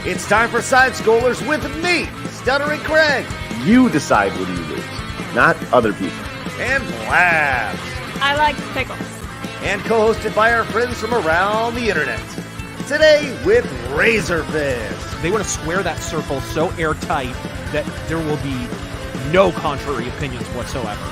It's time for Side Scrollers with me, Stuttering Craig. You decide when you lose, not other people. And Blabs. I like pickles. And co-hosted by our friends from around the internet. Today with Razorfist. They want to square that circle so airtight that there will be no contrary opinions whatsoever.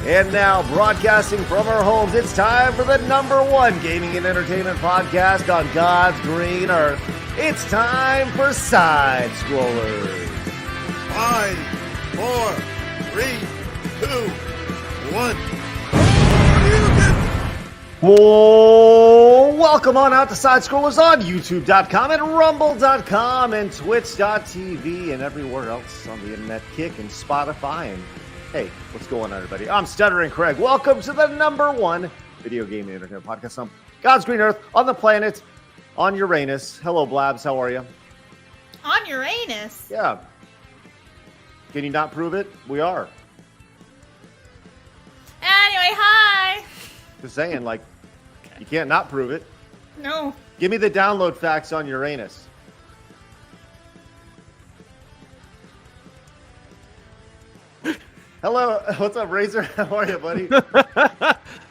And now, broadcasting from our homes, it's time for the #1 gaming and entertainment podcast on God's green earth. It's time for Side Scrollers. 5, 4, 3, 2, 1. Well, welcome on out to Side Scrollers on YouTube.com and Rumble.com and Twitch.tv and everywhere else on the internet, Kick and Spotify. And hey, what's going on, everybody? I'm Stuttering Craig. Welcome to the #1 video game and entertainment podcast on God's green earth, on the planet, on Uranus. Hello, Blabs. How are you? On Uranus? Yeah. Can you not prove it? We are. Anyway, hi. Just saying, like, you can't not prove it. No. Give me the download facts on Uranus. Hello, what's up, Razor? How are you, buddy?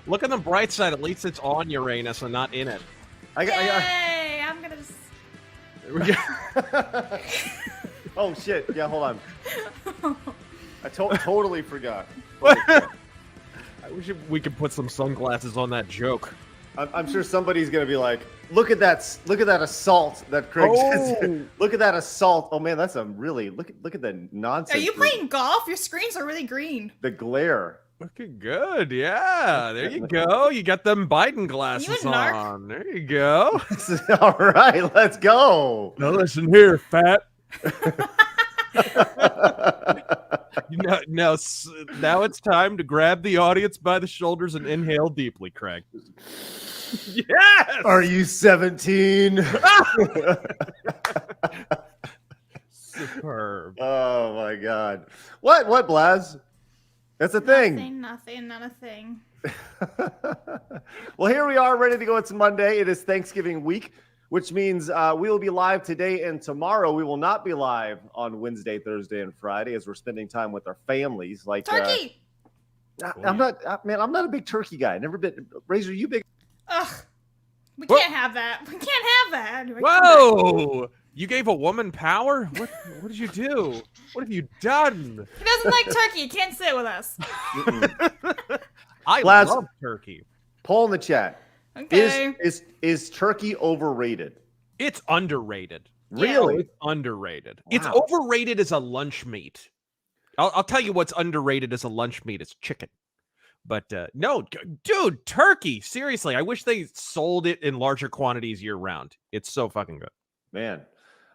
Look on the bright side. At least it's on Uranus and not in it. Yay! I'm gonna just... Oh, shit. Yeah, hold on. I totally forgot. I wish we could put some sunglasses on that joke. I'm sure somebody's gonna be like, "Look at that assault that Craig says. Look at that assault. Oh man, that's a really look at the nonsense. Are you playing golf? Your screens are really green. The glare. Looking good, yeah. There you go. You got them Biden glasses on. There you go. All right, let's go. Now listen here, fat. Now it's time to grab the audience by the shoulders and inhale deeply, Craig. Yes! Are you 17? Superb. Oh my God. What, Blaz? That's a thing. Nothing, not a thing. Well, here we are, ready to go. It's Monday. It is Thanksgiving week, which means we will be live today and tomorrow. We will not be live on Wednesday, Thursday, and Friday as we're spending time with our families. Like turkey. I'm not a big turkey guy. Never been. Razor, you big? Ugh. We can't have that. We can't have that. Anyway, whoa! You gave a woman power? What did you do? What have you done? He doesn't like turkey. He can't sit with us. I Blaz, love turkey. Poll in the chat. Okay. Is turkey overrated? It's underrated. Really? It's underrated. Wow. It's overrated as a lunch meat. I'll tell you what's underrated as a lunch meat is chicken. But no, dude, turkey. Seriously, I wish they sold it in larger quantities year round. It's so fucking good. Man.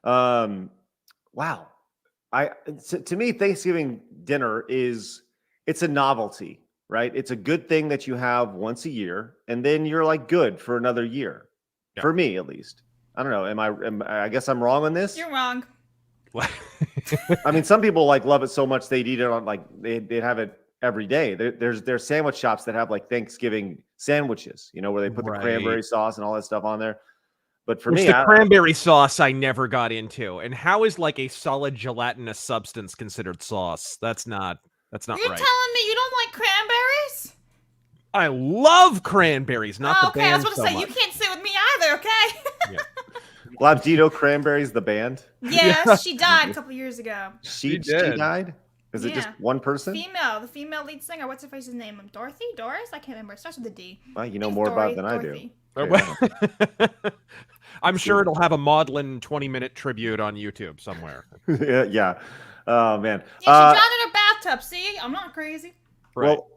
Wow. To me, Thanksgiving dinner it's a novelty, right? It's a good thing that you have once a year, and then you're like good for another year. Yeah. For me, at least. I don't know. I guess I'm wrong on this. You're wrong. I mean, some people like love it so much they'd eat it on they'd have it every day. There's sandwich shops that have like Thanksgiving sandwiches, where they put the cranberry sauce and all that stuff on there. But for me, the cranberry sauce I never got into. And how is like a solid gelatinous substance considered sauce? That's not You're right. You're telling me you don't like cranberries? I love cranberries, not the band. I was going to say, you can't sit with me either, okay? Yeah. Blab, do you know Cranberries, the band? Yes, she died a couple years ago. She died? Is it just one person? The female lead singer. What's her face's name? Dorothy? Doris? I can't remember. It starts with a D. Well, you know more about it than I do. I'm sure it'll have a maudlin 20-minute tribute on YouTube somewhere. Yeah. Oh, man. Yeah, she drowned in her bathtub. See? I'm not crazy. Right. Well,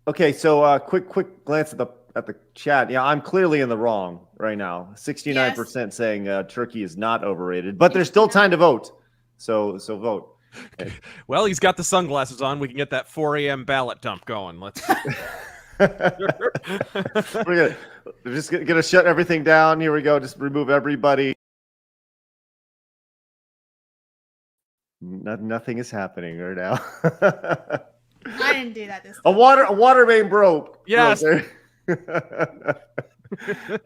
okay, so quick glance at the chat. Yeah, I'm clearly in the wrong right now. 69% saying turkey is not overrated, but there's still time to vote. So vote. Okay. Well, he's got the sunglasses on. We can get that 4 a.m. ballot dump going. Let's. We're just gonna shut everything down. Here we go. Just remove everybody. Nothing is happening right now. I didn't do that this time. A water main broke. Yes.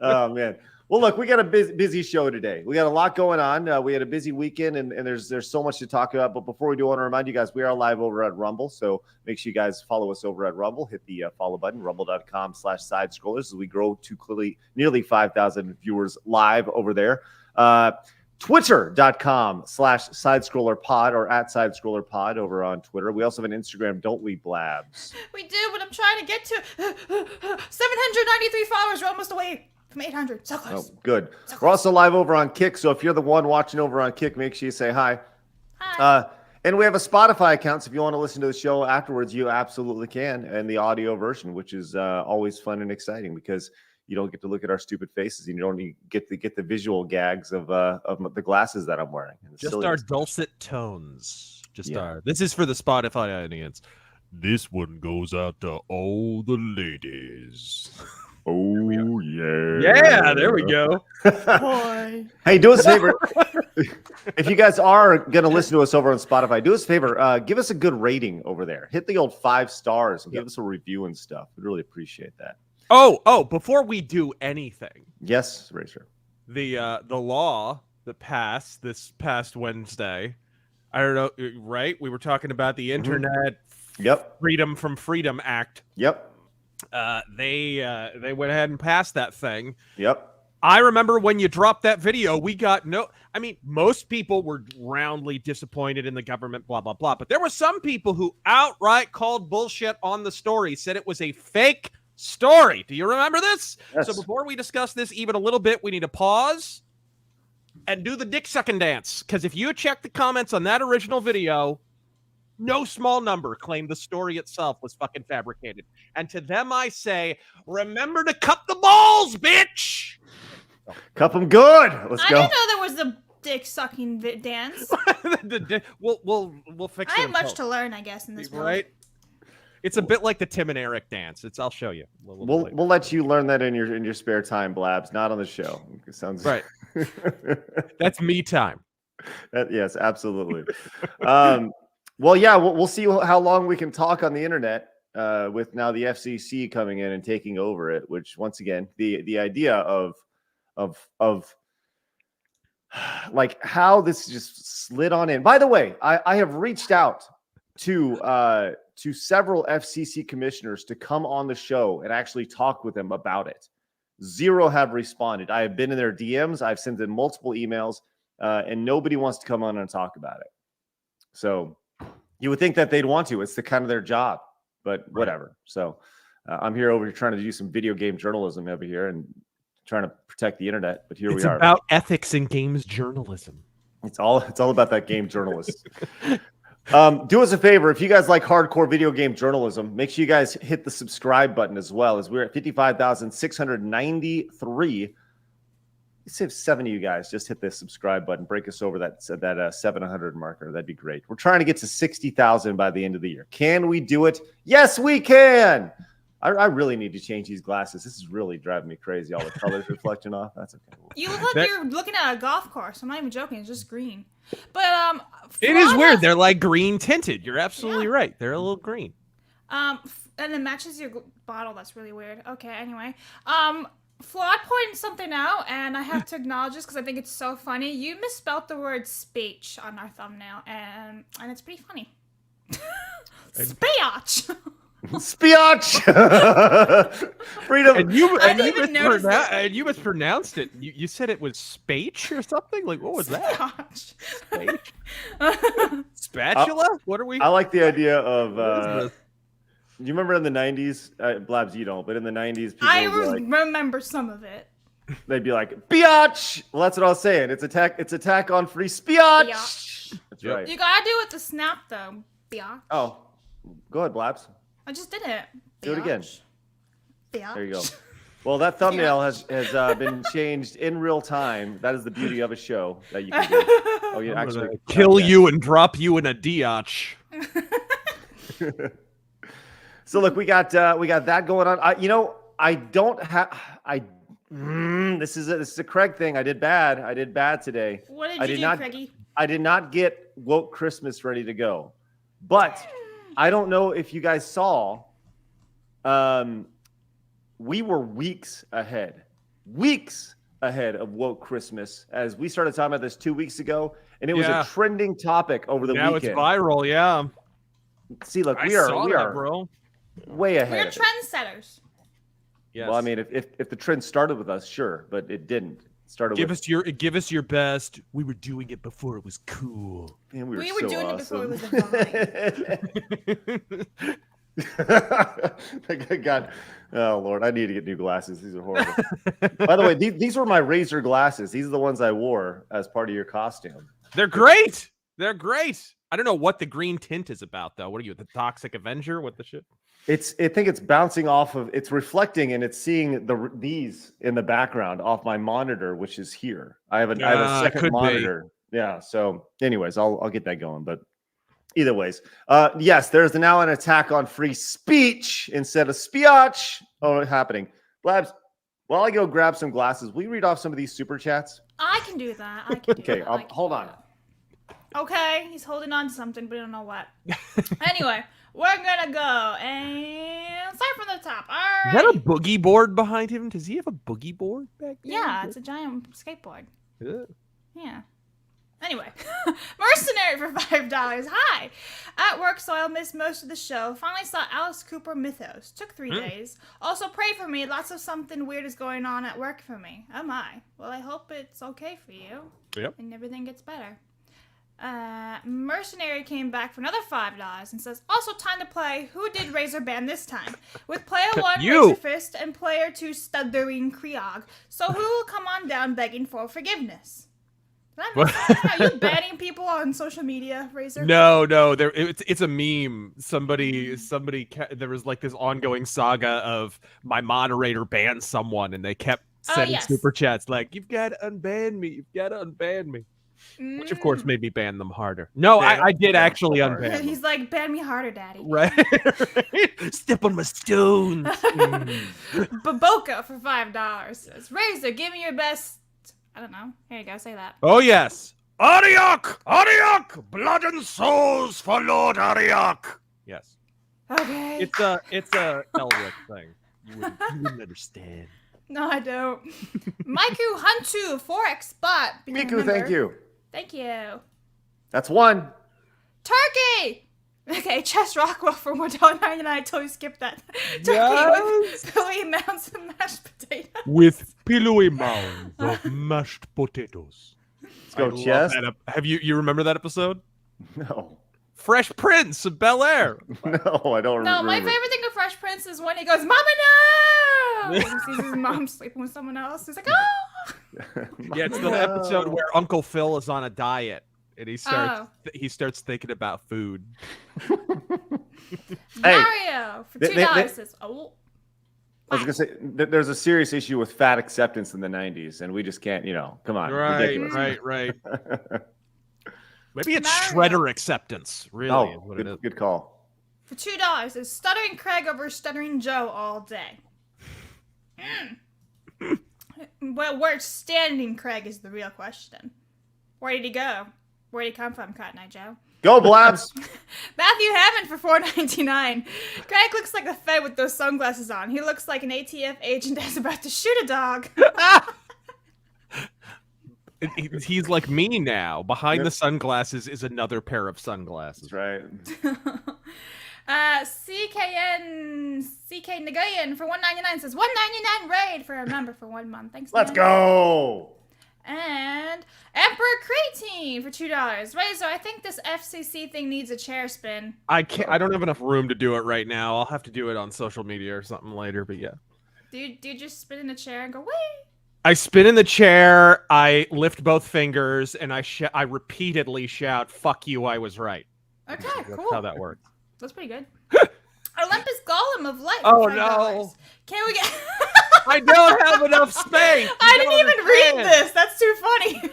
Oh man. Well, look, we got a busy show today. We got a lot going on. We had a busy weekend, and there's so much to talk about. But before we do, I want to remind you guys, we are live over at Rumble. So make sure you guys follow us over at Rumble. Hit the follow button, rumble.com/sidescrollers, as we grow to nearly 5,000 viewers live over there. Twitter.com/sidescrollerpod or at sidescrollerpod over on Twitter. We also have an Instagram, don't we, Blabs? We do, but I'm trying to get to 793 followers. We're almost away from 800. So close. Oh, good. We're also live over on Kick, so if you're the one watching over on Kick, make sure you say hi. Hi. And we have a Spotify account, so if you want to listen to the show afterwards, you absolutely can, and the audio version, which is always fun and exciting because you don't get to look at our stupid faces, and you don't get the visual gags of the glasses that I'm wearing. Just our dulcet tones. This is for the Spotify audience. This one goes out to all the ladies. Oh, yeah. Yeah, there we go. Boy. Hey, do us a favor. If you guys are going to listen to us over on Spotify, do us a favor. Give us a good rating over there. Hit the old 5 stars and give us a review and stuff. We'd really appreciate that. Oh, before we do anything. Yes, Racer. The law that passed this past Wednesday, I don't know, right? We were talking about the Internet Freedom from Freedom Act. Yep. They went ahead and passed that thing. Yep. I remember when you dropped that video, most people were roundly disappointed in the government, blah, blah, blah. But there were some people who outright called bullshit on the story, said it was a fake story. Do you remember this? Yes. So before we discuss this even a little bit, we need to pause and do the dick sucking dance. Because if you check the comments on that original video, no small number claimed the story itself was fucking fabricated. And to them I say, remember to cup the balls, bitch! Cup them good. Let's go. I didn't know there was a dick sucking dance. We'll fix it. I have much to learn, I guess, in this world. Right? It's a bit like the Tim and Eric dance. I'll show you. We'll let you learn that in your spare time, Blabs. Not on the show. It sounds right. That's me time. Yes, absolutely. Well, yeah, we'll see how long we can talk on the internet with now the FCC coming in and taking over it. Which, once again, the idea of like how this just slid on in. By the way, I have reached out to several FCC commissioners to come on the show and actually talk with them about it. 0 have responded. I have been in their DMs. I've sent them multiple emails, and nobody wants to come on and talk about it. So you would think that they'd want to. It's the kind of their job, but whatever. So I'm here over here trying to do some video game journalism over here and trying to protect the internet. But here we are. It's about ethics in games journalism. It's all about that game journalist. Do us a favor. If you guys like hardcore video game journalism, make sure you guys hit the subscribe button as well, as we're at 55,693. Let's say 7 of you guys just hit the subscribe button, break us over that 700 marker. That'd be great. We're trying to get to 60,000 by the end of the year. Can we do it? Yes, we can. I really need to change these glasses. This is really driving me crazy. All the colors reflecting off. That's okay. You look like you're looking at a golf course. I'm not even joking. It's just green. But it is weird. They're like green tinted. You're absolutely right. They're a little green. And it matches your bottle. That's really weird. Okay. Anyway, Flawed pointed something out, and I have to acknowledge this because I think it's so funny. You misspelled the word speech on our thumbnail, and it's pretty funny. Speech. Spiatch! Freedom. And you mispronounced it. You said it was speech or something? Like, what was that? Speech? Spatula? What are we? I like the idea of... you remember in the 90s? Blabs, you don't, but in the 90s... I remember some of it. They'd be like, biatch! Well, that's what I was saying. It's attack on free spiatch! That's right. You gotta do it with the snap, though. Biatch. Oh. Go ahead, Blabs. I just did it. Do it again. Biatch. There you go. Well, that thumbnail has been changed in real time. That is the beauty of a show that you can do. Oh, you actually kill you and drop you in a diatch. So look, we got that going on. This is a Craig thing. I did bad today. What did you do, Craigie? I did not get woke Christmas ready to go, but I don't know if you guys saw. We were weeks ahead ahead of woke Christmas, as we started talking about this 2 weeks ago, and it was Yeah. a trending topic over the Now weekend. it's viral, yeah. See, look, I we are saw that, bro. way ahead. We're of it. trendsetters. Yes. Well, I mean, if the trend started with us, sure, but it didn't. It started give with us your best. We were doing it before it was cool. and We were so doing it before it was a vine. God, oh Lord, I need to get new glasses. These are horrible. By the way, these were my Razor glasses. These are the ones I wore as part of your costume. They're great. They're great. I don't know what the green tint is about, though. What are you, the Toxic Avenger? What the shit? I think it's bouncing off of, it's reflecting, and it's seeing these in the background off my monitor, which is here. I have a second monitor. Yeah. So, anyways, I'll get that going. But either ways, yes, there's now an attack on free speech instead of spiach. Oh, happening. Blabs, while I go grab some glasses, will you read off some of these super chats? I can do that. I can do Okay, that. I can hold do on. that. Okay, he's holding on to something, but I don't know what. Anyway, we're gonna go and start from the top. All right. Is that a boogie board behind him? Does he have a boogie board back there? Yeah, it's a giant skateboard. Yeah. Yeah. Anyway, Mercenary for $5. Hi. At work, so I'll miss most of the show. Finally saw Alice Cooper Mythos. Took 3 days. Also, pray for me. Lots of something weird is going on at work for me. Oh my. Well, I hope it's okay for you. Yep. And everything gets better. Mercenary came back for another $5 and says, also time to play Who Did Razor Ban this time? With player 1, You. Razor Fist, and player 2, Stuttering Kriog. So who will come on down begging for forgiveness? Are you banning people on social media, Razor? No. It's a meme. Somebody. There was like this ongoing saga of my moderator banned someone, and they kept sending super chats like, "You've got to unban me. You've got to unban me." Which of course made me ban them harder. No, I did actually unban them. He's like, ban me harder, daddy. Right. Step on my stones. Baboka for $5 says, Razor, give me your best. I don't know. Here you go, say that. Oh yes. Ariok! Ariok! Blood and souls for Lord Ariok! Yes. Okay. It's a Elric thing. You wouldn't understand. No, I don't. Maiku Huntu, 4x spot. Miku, thank you. Thank you. That's one. Turkey! Okay, Chess Rockwell for $1.99. I totally skipped that. Turkey Yes. with Billy Mounds and mashed potatoes. With pillowy mounds of mashed potatoes. Let's go, I love Chess. that Have you remember that episode? No. Fresh Prince of Bel Air. No, I don't remember. No, my favorite thing of Fresh Prince is when he goes, Mama, no! When he sees his mom sleeping with someone else. He's like, oh! Yeah, it's the episode where Uncle Phil is on a diet and he starts thinking about food. Hey, Mario for $2 says, oh. I was gonna say there's a serious issue with fat acceptance in the '90s, and we just can't, come on, ridiculous. Right. Maybe it's Mario. shredder acceptance. Really, is what it is. Good call. For $2 is Stuttering Craig over Stuttering Joe all day. Well, where's Standing Craig is the real question. Where did he go? Where did he come from, Cotton Eye Joe? Go, Blabs. Matthew Hammond for $4.99. Craig looks like a Fed with those sunglasses on. He looks like an ATF agent that's about to shoot a dog. He's like me now. Behind the sunglasses is another pair of sunglasses. That's right. CK Nagayan for $1.99 says $1.99 raid for a member for 1 month. Thanks. Let's man. go. And Emperor Creatine for $2. Razor, I think this FCC thing needs a chair spin. I don't have enough room to do it right now. I'll have to do it on social media or something later. But yeah. Do you just spin in the chair and go, wait? I spin in the chair. I lift both fingers and I repeatedly shout, "Fuck you! I was right." Okay, That's cool. how that works. That's pretty good. Olympus Golem of Light. Oh, for $5. no. Can we get? I don't have enough space. I didn't even read this. That's too funny.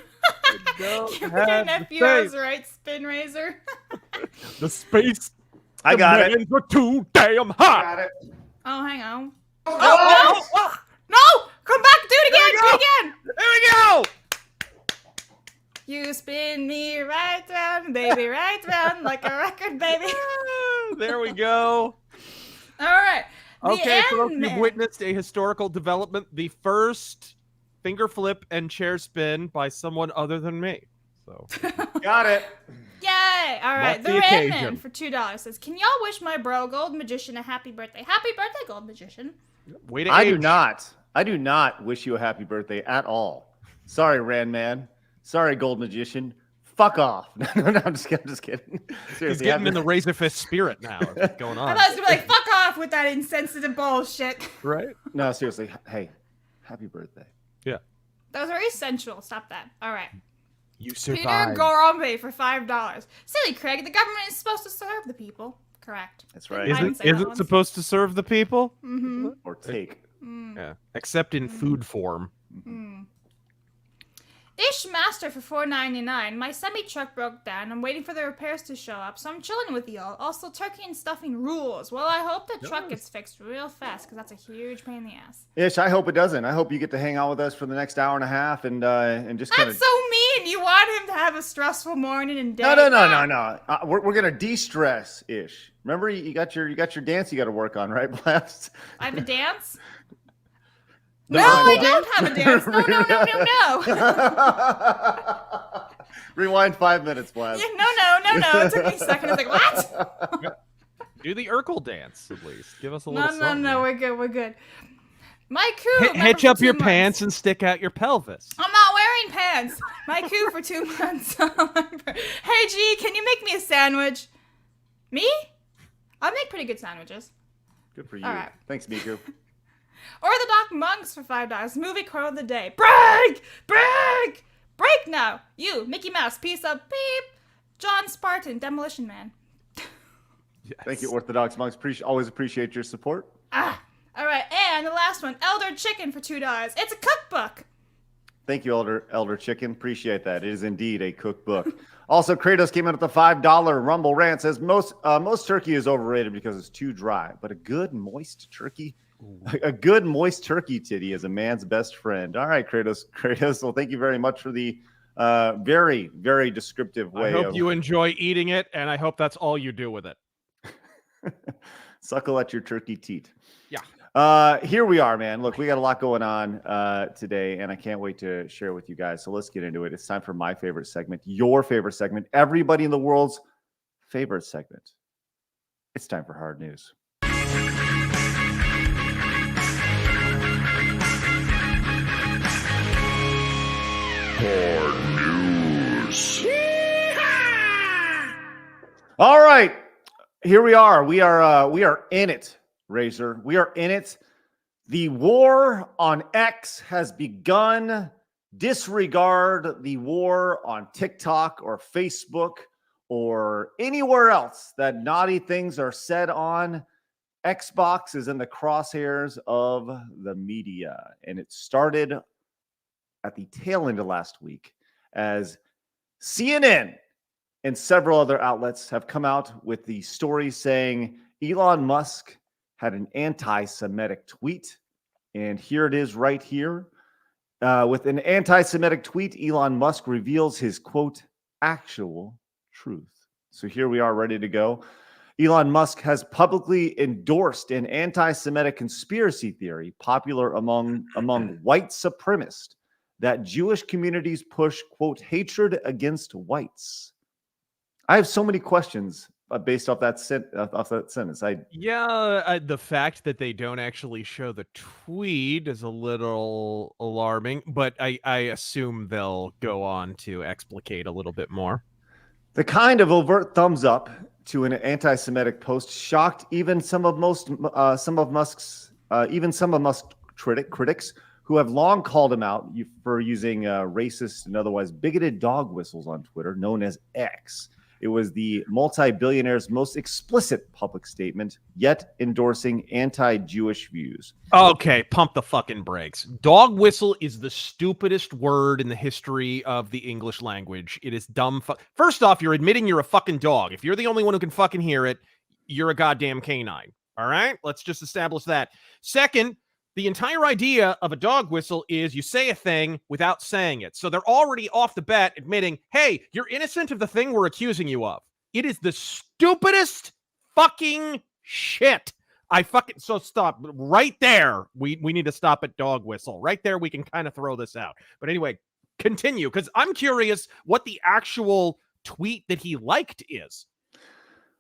Don't Can we get an have the FBO's space. right spin, Razor? The space. I got it. demands are too damn hot. Got it. Oh, hang on. Oh, No! Come back! Do it again! Do it again! there we go. You spin me right round, baby, right round, like a record, baby. There we go. All right. The Okay, folks, you've Ant-Man. witnessed a historical development. The first finger flip and chair spin by someone other than me. So Got it. Yay! All right, Mark the the Red occasion. Man for $2 says, "Can y'all wish my bro, Gold Magician, a happy birthday? Happy birthday, Gold Magician." way to I do age. not. I do not wish you a happy birthday at all. Sorry, Rand Man. Sorry, Gold Magician. Fuck off. No, I'm just kidding. He's Seriously, getting in the Razor Fist spirit now. What's going I on? thought it was gonna be like, "Fuck off with that insensitive bullshit." Right? No, seriously. Hey, happy birthday. Yeah. That was very sensual. Stop that. All right. You Peter survived. Gorombe for $5. Silly Craig, the government is supposed to serve the people. Correct. That's right. I didn't say Is that it once. supposed to serve the people? Mm-hmm. Or take. Yeah. Except in food form. Ish Master for $4.99. My semi-truck broke down. I'm waiting for the repairs to show up, so I'm chilling with y'all. Also, turkey and stuffing rules. Well, I hope the truck gets fixed real fast, because that's a huge pain in the ass. Ish, I hope it doesn't. I hope you get to hang out with us for the next hour and a half and just kind That's of. so mean. You want him to have a stressful morning and day. No. We're gonna de-stress, Ish. Remember, you got your dance you got to work on, right, Blast? I have a dance? No, No, I I don't have a dance. No. Rewind 5 minutes, Blast. Yeah, no. It took me a second. I was like, what? Do the Urkel dance, at least. Give us a little something. No. We're good. My coup. Hitch up your pants and stick out your pelvis. I'm not wearing pants. My coup for 2 months. Hey, G, can you make me a sandwich? Me? I make pretty good sandwiches. Good for you. All right. Thanks, Miku. Orthodox Monks for $5. Movie quote of the day. Break! Break now! You, Mickey Mouse, piece of beep. John Spartan, Demolition Man. Yes. Thank you, Orthodox monks. Always appreciate your support. All right, and the last one. Elder Chicken for $2. It's a cookbook. Thank you, Elder Chicken. Appreciate that. It is indeed a cookbook. Also, Kratos came in at the $5 Rumble rant. Says most turkey is overrated because it's too dry, but a good moist turkey titty is a man's best friend. All right, Kratos. Well, thank you very much for the very, very descriptive way. I hope you enjoy eating it, and I hope that's all you do with it. Suckle at your turkey teat. Yeah. Here we are, man. Look, we got a lot going on today, and I can't wait to share with you guys. So let's get into it. It's time for my favorite segment, your favorite segment, everybody in the world's favorite segment. It's time for hard news. Hard news. All right, here we are. We are in it, Razor. We are in it. The war on X has begun. Disregard the war on TikTok or Facebook or anywhere else that naughty things are said on. Xbox is in the crosshairs of the media, and it started at the tail end of last week as CNN and several other outlets have come out with the story saying Elon Musk had an anti-Semitic tweet. And here it is right here. With an anti-Semitic tweet, Elon Musk reveals his, quote, actual truth. So here we are ready to go. Elon Musk has publicly endorsed an anti-Semitic conspiracy theory popular among white supremacists that Jewish communities push, quote, hatred against whites. I have so many questions based off that sentence. The fact that they don't actually show the tweet is a little alarming, but I assume they'll go on to explicate a little bit more. The kind of overt thumbs up to an anti-Semitic post shocked even some of Musk's critics who have long called him out for using racist and otherwise bigoted dog whistles on Twitter, known as X. It was the multi-billionaire's most explicit public statement, yet endorsing anti-Jewish views. Okay, pump the fucking brakes. Dog whistle is the stupidest word in the history of the English language. It is dumb. First off, you're admitting you're a fucking dog. If you're the only one who can fucking hear it, you're a goddamn canine. All right? Let's just establish that. Second, the entire idea of a dog whistle is you say a thing without saying it. So they're already off the bat admitting, hey, you're innocent of the thing we're accusing you of. It is the stupidest fucking shit So stop right there. We need to stop at dog whistle. Right there, we can kind of throw this out. But anyway, continue, because I'm curious what the actual tweet that he liked is.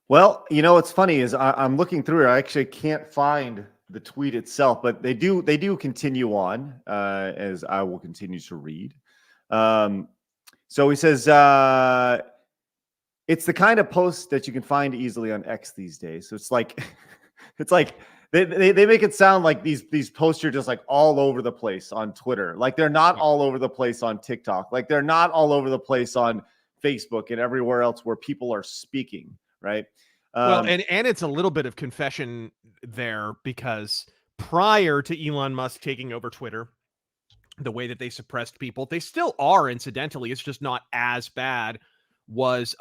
Well, you know what's funny is I'm looking through it. I actually can't find the tweet itself, but they do continue on as I will continue to read. So he says it's the kind of post that you can find easily on X these days. So it's like they make it sound like these posts are just like all over the place on Twitter. Like they're not all over the place on TikTok. Like they're not all over the place on Facebook and everywhere else where people are speaking, right? Well, and it's a little bit of confession there, because prior to Elon Musk taking over Twitter, the way that they suppressed people, they still are, incidentally, it's just not as bad, was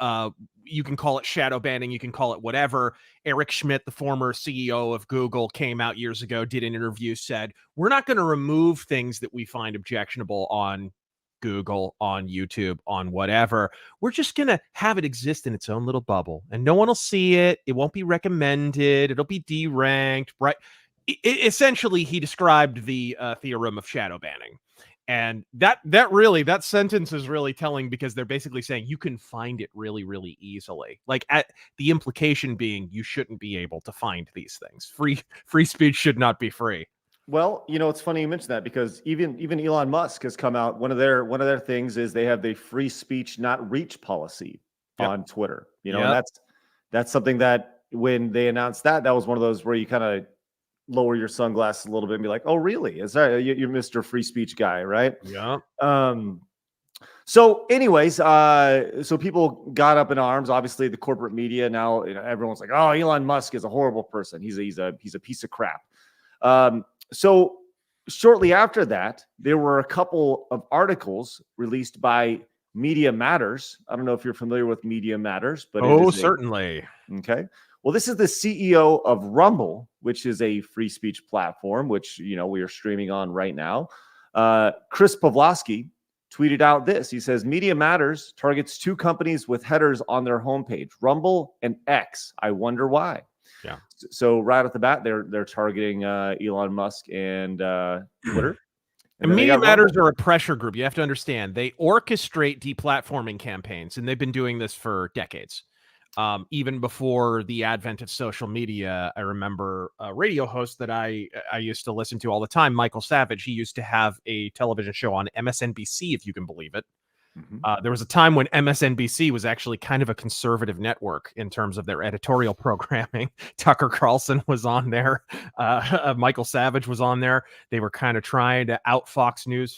you can call it shadow banning, you can call it whatever. Eric Schmidt, the former CEO of Google, came out years ago, did an interview, said, we're not going to remove things that we find objectionable on Google, on YouTube, on whatever. We're just going to have it exist in its own little bubble, and no one will see it. It won't be recommended. It'll be deranked, right? Essentially, he described the theorem of shadow banning. And that sentence is really telling, because they're basically saying you can find it really, really easily. Like, at the implication being you shouldn't be able to find these things. Free speech should not be free. Well, you know, it's funny you mentioned that, because even Elon Musk has come out. One of their things is they have the free speech not reach policy on Twitter. You know, and that's something that when they announced that was one of those where you kind of lower your sunglasses a little bit and be like, oh, really? Is that you're Mr. Free Speech guy, right? Yeah. So anyways, so people got up in arms. Obviously, the corporate media now, everyone's like, oh, Elon Musk is a horrible person. He's a piece of crap. So shortly after that, there were a couple of articles released by Media Matters. I don't know if you're familiar with Media Matters, but certainly. Okay. Well, this is the CEO of Rumble, which is a free speech platform, which, you know, we are streaming on right now. Chris Pavlovsky tweeted out this. He says, Media Matters targets two companies with headers on their homepage, Rumble and X. I wonder why. Yeah. So right off the bat, they're targeting Elon Musk and Twitter. And Media Matters are a pressure group. You have to understand, they orchestrate deplatforming campaigns, and they've been doing this for decades. Even before the advent of social media, I remember a radio host that I used to listen to all the time, Michael Savage. He used to have a television show on MSNBC, if you can believe it. Mm-hmm. There was a time when MSNBC was actually kind of a conservative network in terms of their editorial programming. Tucker Carlson was on there. Michael Savage was on there. They were kind of trying to out Fox News.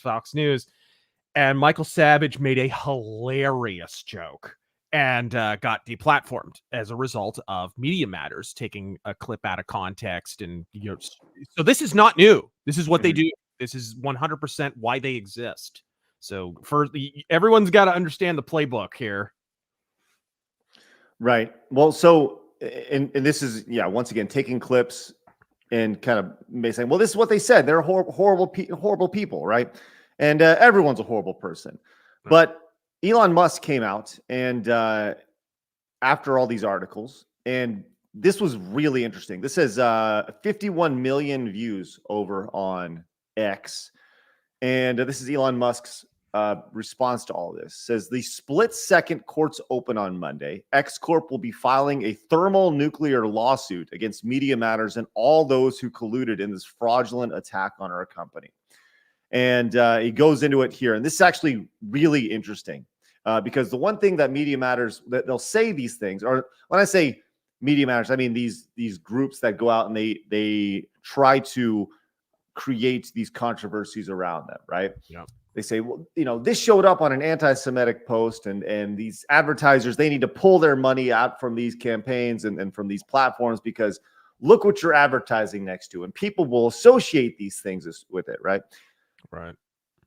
And Michael Savage made a hilarious joke and got deplatformed as a result of Media Matters taking a clip out of context. And, you know, so this is not new. This is what they do. This is 100% why they exist. So everyone's got to understand the playbook here. Right. Well, so, and this is, once again, taking clips and kind of saying, well, this is what they said. They're horrible people, right? And everyone's a horrible person. Right. But Elon Musk came out and after all these articles, and this was really interesting. This has 51 million views over on X. And this is Elon Musk's response to all of this. Says the split-second courts open on Monday. X Corp will be filing a thermonuclear lawsuit against Media Matters and all those who colluded in this fraudulent attack on our company. And he goes into it here. And this is actually really interesting because the one thing that Media Matters, that they'll say these things, or when I say Media Matters, I mean these groups that go out and they try to create these controversies around them, right? Yeah. They say, well, you know, this showed up on an anti-Semitic post, and these advertisers, they need to pull their money out from these campaigns and from these platforms because look what you're advertising next to, and people will associate these things with it, right? Right.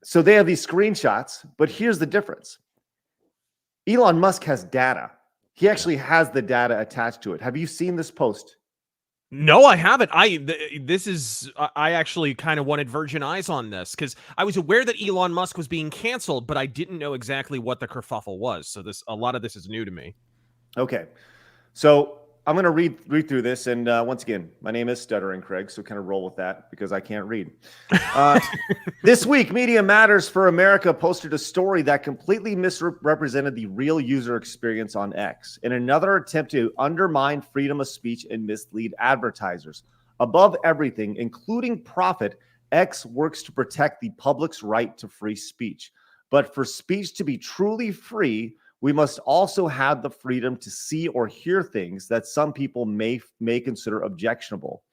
So they have these screenshots, but here's the difference. Elon Musk has data. He actually has the data attached to it. Have you seen this post? No, I haven't. I actually kind of wanted virgin eyes on this because I was aware that Elon Musk was being canceled, but I didn't know exactly what the kerfuffle was. So a lot of this is new to me. Okay. So I'm going to read through this. And once again, my name is Stuttering Craig, so kind of roll with that because I can't read. This week, Media Matters for America posted a story that completely misrepresented the real user experience on X in another attempt to undermine freedom of speech and mislead advertisers. Above everything, including profit, X works to protect the public's right to free speech. But for speech to be truly free, we must also have the freedom to see or hear things that some people may consider objectionable.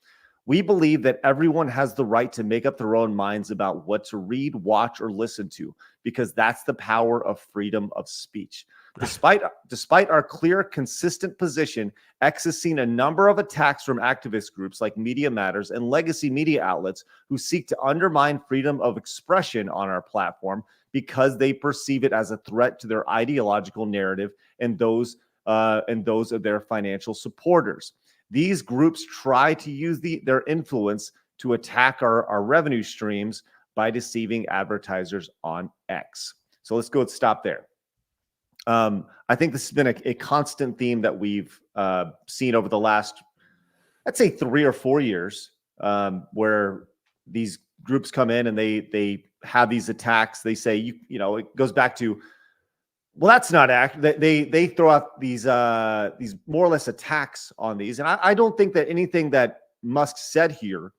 We believe that everyone has the right to make up their own minds about what to read, watch, or listen to, because that's the power of freedom of speech. Despite our clear, consistent position, X has seen a number of attacks from activist groups like Media Matters and legacy media outlets who seek to undermine freedom of expression on our platform because they perceive it as a threat to their ideological narrative and those of their financial supporters. These groups try to use their influence to attack our revenue streams by deceiving advertisers on X. So let's go and stop there. I think this has been a constant theme that we've seen over the last, I'd say 3 or 4 years, where these groups come in and they have these attacks. They say, you know, it goes back to, well, that's not accurate. They throw out these more or less attacks on these. And I don't think that anything that Musk said here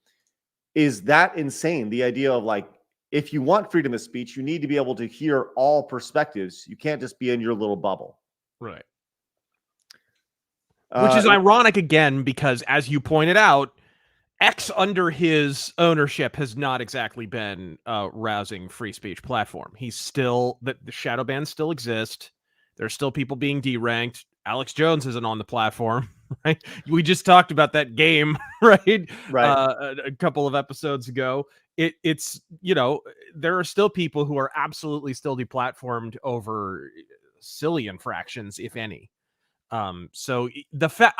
is that insane. The idea of like, if you want freedom of speech, you need to be able to hear all perspectives. You can't just be in your little bubble. Right. Which is ironic again, because as you pointed out, X under his ownership has not exactly been a rousing free speech platform. He's still, the shadow bans still exist. There's still people being deranked. Alex Jones isn't on the platform, right? We just talked about that game, right? A couple of episodes ago. It's, you know, there are still people who are absolutely still deplatformed over silly infractions, if any. So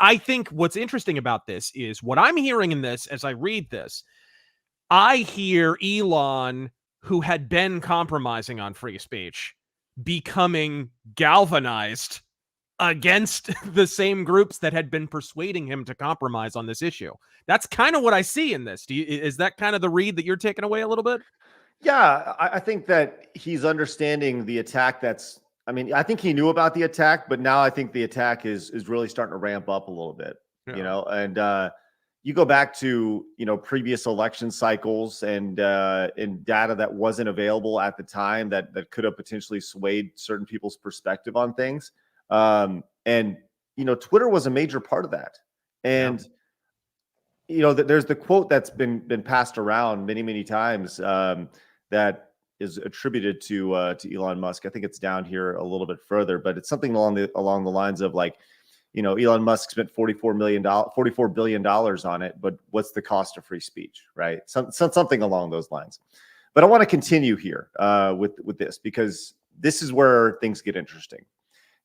I think what's interesting about this is what I'm hearing in this as I read this. I hear Elon, who had been compromising on free speech, becoming galvanized against the same groups that had been persuading him to compromise on this issue. That's kind of what I see in this. Is that kind of the read that you're taking away a little bit? Yeah, I think that he's understanding the attack I think he knew about the attack, but now I think the attack is really starting to ramp up a little bit, you know, and you go back to, you know, previous election cycles and data that wasn't available at the time that could have potentially swayed certain people's perspective on things. And, you know, Twitter was a major part of that. And, you know, there's the quote that's been passed around many, many times that is attributed to Elon Musk. I think it's down here a little bit further, but it's something along the lines of like, you know, Elon Musk spent $44 billion on it, but what's the cost of free speech, right? Something along those lines. But I want to continue here with this, because this is where things get interesting.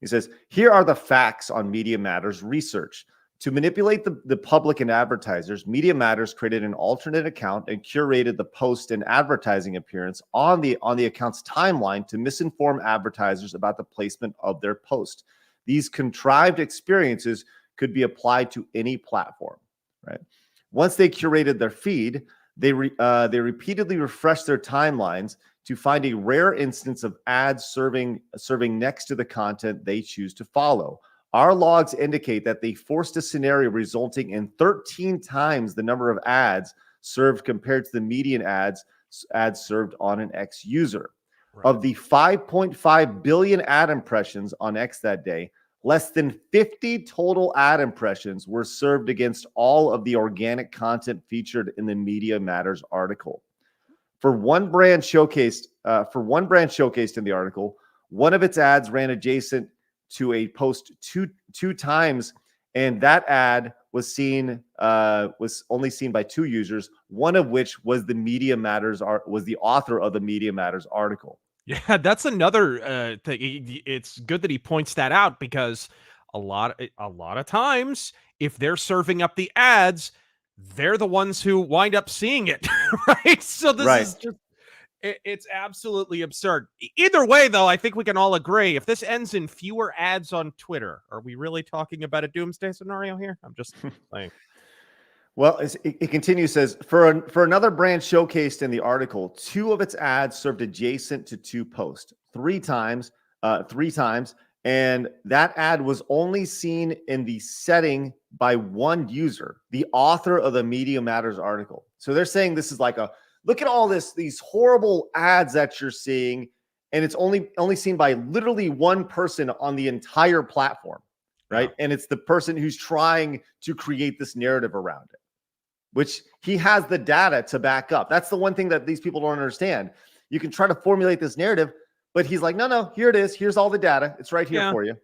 He says, here are the facts on Media Matters research. To manipulate the public and advertisers, Media Matters created an alternate account and curated the post and advertising appearance on the account's timeline to misinform advertisers about the placement of their post. These contrived experiences could be applied to any platform, right? Once they curated their feed, they repeatedly refreshed their timelines to find a rare instance of ads serving next to the content they choose to follow. Our logs indicate that they forced a scenario resulting in 13 times the number of ads served compared to the median ads served on an X user. Right. Of the 5.5 billion ad impressions on X that day, less than 50 total ad impressions were served against all of the organic content featured in the Media Matters article. For one brand showcased in the article, one of its ads ran adjacent to a post two times, and that ad was only seen by 2 users, one of which was was the author of the Media Matters article. Yeah, that's another thing. It's good that he points that out, because a lot of times, if they're serving up the ads, they're the ones who wind up seeing it, right? So this is just, It's absolutely absurd. Either way, though, I think we can all agree if this ends in fewer ads on Twitter, are we really talking about a doomsday scenario here? I'm just saying. Well, it continues, says, for another brand showcased in the article, 2 of its ads served adjacent to 2 posts, 3 times, and that ad was only seen in the setting by 1 user, the author of the Media Matters article. So they're saying this is like look at all these horrible ads that you're seeing, and it's only seen by literally 1 person on the entire platform, right? Yeah. And it's the person who's trying to create this narrative around it, which he has the data to back up. That's the one thing that these people don't understand. You can try to formulate this narrative, but he's like, no, here it is. Here's all the data. It's right here for you.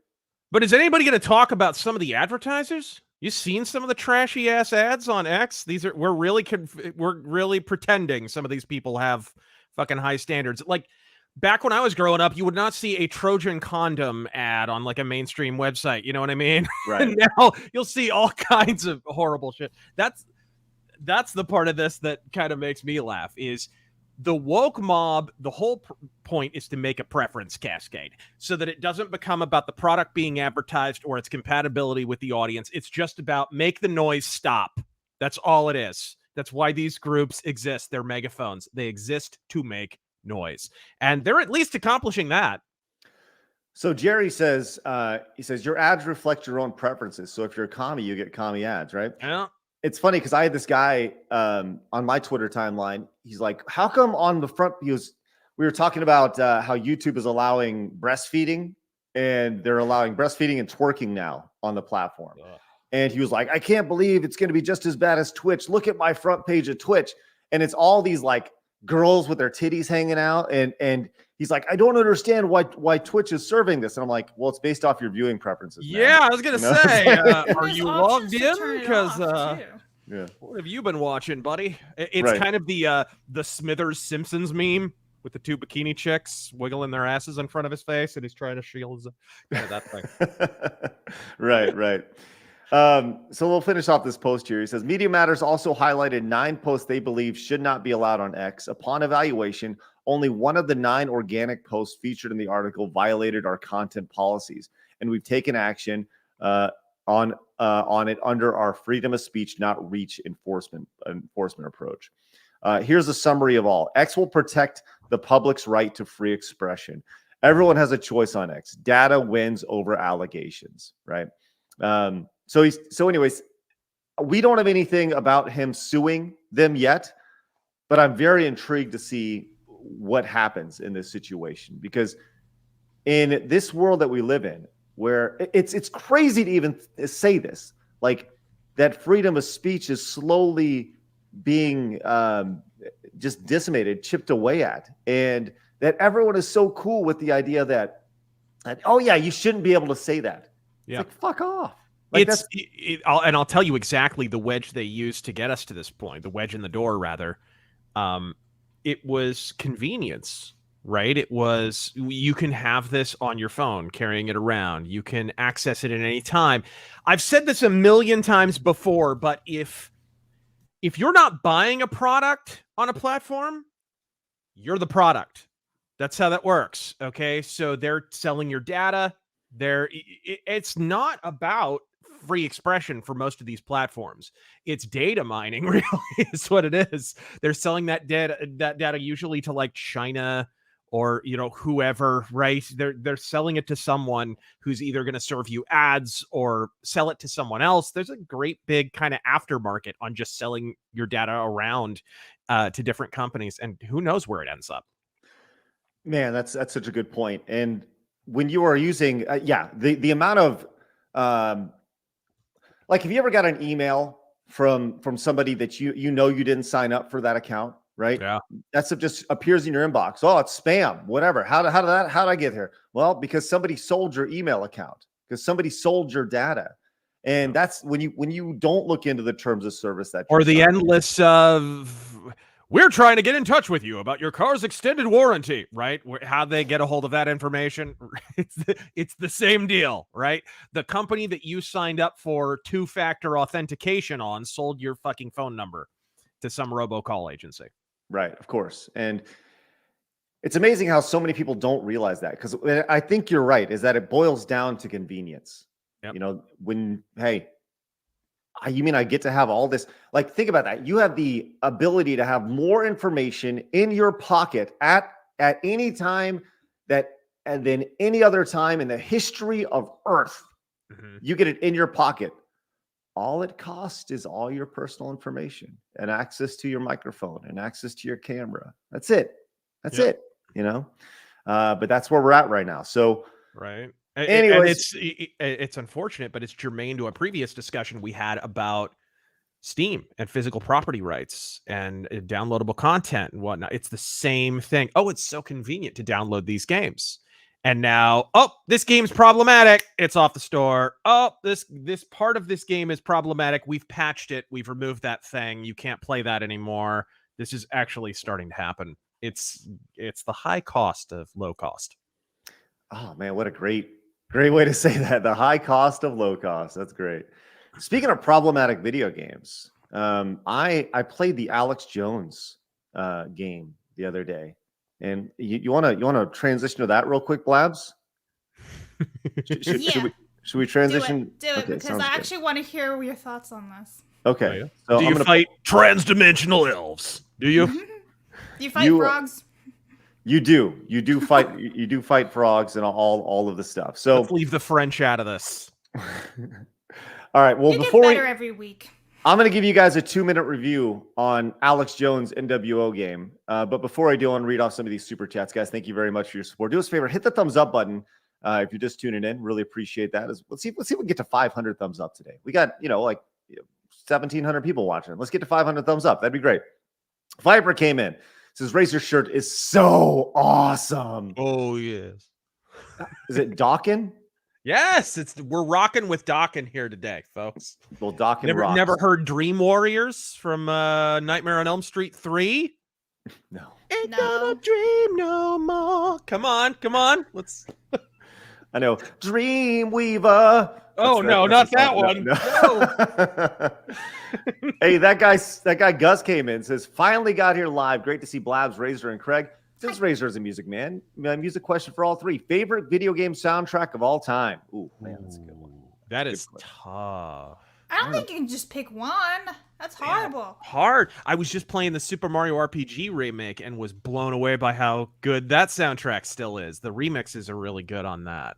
But is anybody going to talk about some of the advertisers? You seen some of the trashy ass ads on X? We're really pretending some of these people have fucking high standards. Like back when I was growing up, you would not see a Trojan condom ad on like a mainstream website. You know what I mean? Right. And now you'll see all kinds of horrible shit. That's the part of this that kind of makes me laugh is the woke mob. The whole point is to make a preference cascade so that it doesn't become about the product being advertised or its compatibility with the audience. It's just about make the noise stop. That's all it is. That's why these groups exist. They're megaphones. They exist to make noise. And they're at least accomplishing that. So Jerry says, your ads reflect your own preferences. So if you're a commie, you get commie ads, right? Yeah. It's funny because I had this guy on my Twitter timeline. He's like, how come on the front, we were talking about how YouTube is allowing breastfeeding, and they're allowing breastfeeding and twerking now on the platform. And he was like, I can't believe it's going to be just as bad as Twitch. Look at my front page of Twitch. And it's all these like girls with their titties hanging out. And he's like, I don't understand why Twitch is serving this. And I'm like, well, it's based off your viewing preferences. Yeah, man. I was going to say, are you logged in? Because yeah, what have you been watching, buddy? It's kind of the Smithers Simpsons meme with the 2 bikini chicks wiggling their asses in front of his face, and he's trying to shield that thing. Right. So we'll finish off this post here. He says, Media Matters also highlighted 9 posts they believe should not be allowed on X. Upon evaluation, only 1 of the 9 organic posts featured in the article violated our content policies, and we've taken action on it under our freedom of speech, not reach enforcement approach. Here's a summary of all. X will protect the public's right to free expression. Everyone has a choice on X. Data wins over allegations, right? So anyways, we don't have anything about him suing them yet, but I'm very intrigued to see what happens in this situation, because in this world that we live in, where it's crazy to even say this, like that freedom of speech is slowly being just decimated, chipped away at, and that everyone is so cool with the idea that oh yeah, you shouldn't be able to say that. Yeah, it's like, fuck off. Like I'll tell you exactly the wedge they used to get us to this point, the wedge in the door, rather. It was convenience. Right? It was, you can have this on your phone, carrying it around. You can access it at any time. I've said this a million times before, but if you're not buying a product on a platform, you're the product. That's how that works. Okay. So they're selling your data. It's not about free expression for most of these platforms. It's data mining, really, is what it is. They're selling that data usually to like China, or, whoever, right? They're selling it to someone who's either going to serve you ads or sell it to someone else. There's a great big kind of aftermarket on just selling your data around to different companies, and who knows where it ends up. Man, that's such a good point. And when you are using, the amount of, like, have you ever got an email from somebody that you didn't sign up for that account? Right? Yeah. That stuff just appears in your inbox. Oh, it's spam, whatever. How did I get here? Well, because somebody sold your email account, because somebody sold your data. And that's when you don't look into the terms of service that or the endless we're trying to get in touch with you about your car's extended warranty, right? How they get a hold of that information? It's the same deal, right? The company that you signed up for 2-factor authentication on sold your fucking phone number to some robocall agency. Right, of course. And It's amazing how so many people don't realize that, because I think you're right, is that it boils down to convenience. Yep. You know, when, hey, you mean I get to have all this? Like, think about that. You have the ability to have more information in your pocket at any time than any other time in the history of Earth. Mm-hmm. You get it in your pocket. All it costs is all your personal information and access to your microphone and access to your camera. That's it. That's it. You know, but that's where we're at right now. So, right. Anyways, And it's unfortunate, but it's germane to a previous discussion we had about Steam and physical property rights and downloadable content and whatnot. It's the same thing. Oh, it's so convenient to download these games. And now, this game's problematic. It's off the store. This part of this game is problematic. We've patched it. We've removed that thing. You can't play that anymore. This is actually starting to happen. It's the high cost of low cost. Oh man, what a great way to say that. The high cost of low cost. That's great. Speaking of problematic video games, I played the Alex Jones game the other day, and you want to transition to that real quick, Blabs? Should we transition? Do it because I actually want to hear your thoughts on this. Okay. Oh, yeah? So do you fight transdimensional elves? Do you? Do you fight frogs? You do fight. You do fight frogs and all of the stuff. So let's leave the French out of this. All right. Well, you before get better every week. I'm going to give you guys a 2-minute review on Alex Jones' NWO game. But before I do, I want to read off some of these super chats, guys. Thank you very much for your support. Do us a favor, hit the thumbs up button if you're just tuning in. Really appreciate that. Let's see if we can get to 500 thumbs up today. We got 1,700 people watching. Let's get to 500 thumbs up. That'd be great. Viper came in. Says Razor's shirt is so awesome. Oh yes. Is it Dawkin? Yes, we're rocking with Dawkin here today, folks. Well, Dawkin rocks. Never heard Dream Warriors from Nightmare on Elm Street 3? No. Ain't gonna dream no more. Come on. Let's. I know. Dreamweaver. Oh no, not that one. No. Hey, that guy Gus came in and says, finally got here live. Great to see Blabs, Razor, and Craig. Since Razor is a music man, my music question for all three. Favorite video game soundtrack of all time? Ooh, man, that's a good one. That is tough. I don't think you can just pick one. That's horrible. Hard. I was just playing the Super Mario RPG remake and was blown away by how good that soundtrack still is. The remixes are really good on that.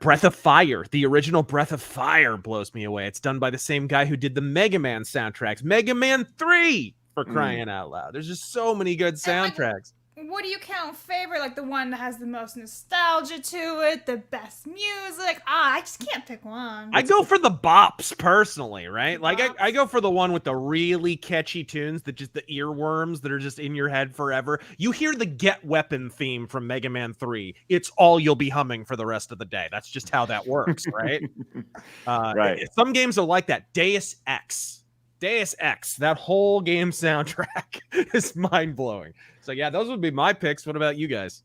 Breath of Fire, the original Breath of Fire blows me away. It's done by the same guy who did the Mega Man soundtracks. Mega Man 3, for crying out loud. There's just so many good soundtracks. What do you count favorite? Like the one that has the most nostalgia to it, the best music? I just can't pick one. I go for the bops personally, right? Like I go for the one with the really catchy tunes that just the earworms that are just in your head forever. You hear the Get Weapon theme from Mega Man 3. It's all you'll be humming for the rest of the day. That's just how that works, right? Right. Some games are like that. Deus Ex, that whole game soundtrack is mind-blowing. So yeah, those would be my picks. What about you guys?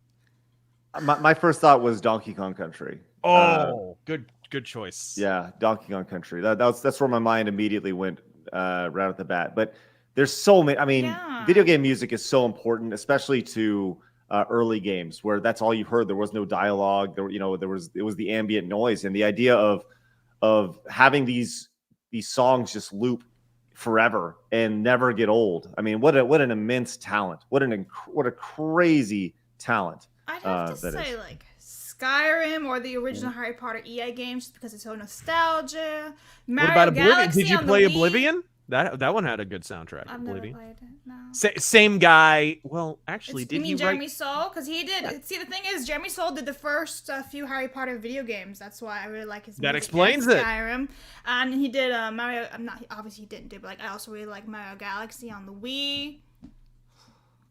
My first thought was Donkey Kong Country. Good choice. Yeah, Donkey Kong Country. That's where my mind immediately went right at the bat. But there's so many. I mean, video game music is so important, especially to early games where that's all you heard. There was no dialogue. It was the ambient noise, and the idea of having these songs just loop forever and never get old. I mean, what an immense talent. What a crazy talent. I'd have to say like Skyrim or the original Harry Potter EA games just because it's so nostalgia. Mario What about Oblivion? Galaxy Did you on play the Wii? Oblivion? That one had a good soundtrack. I've never Oblivion. played it. No. Same guy. Well, actually, You mean he Jeremy write? Soule? Because he did. See, the thing is, Jeremy Soule did the first few Harry Potter video games. That's why I really like his. That music. explains And it. Skyrim, and he did Mario. Obviously he didn't do, but like I also really like Mario Galaxy on the Wii.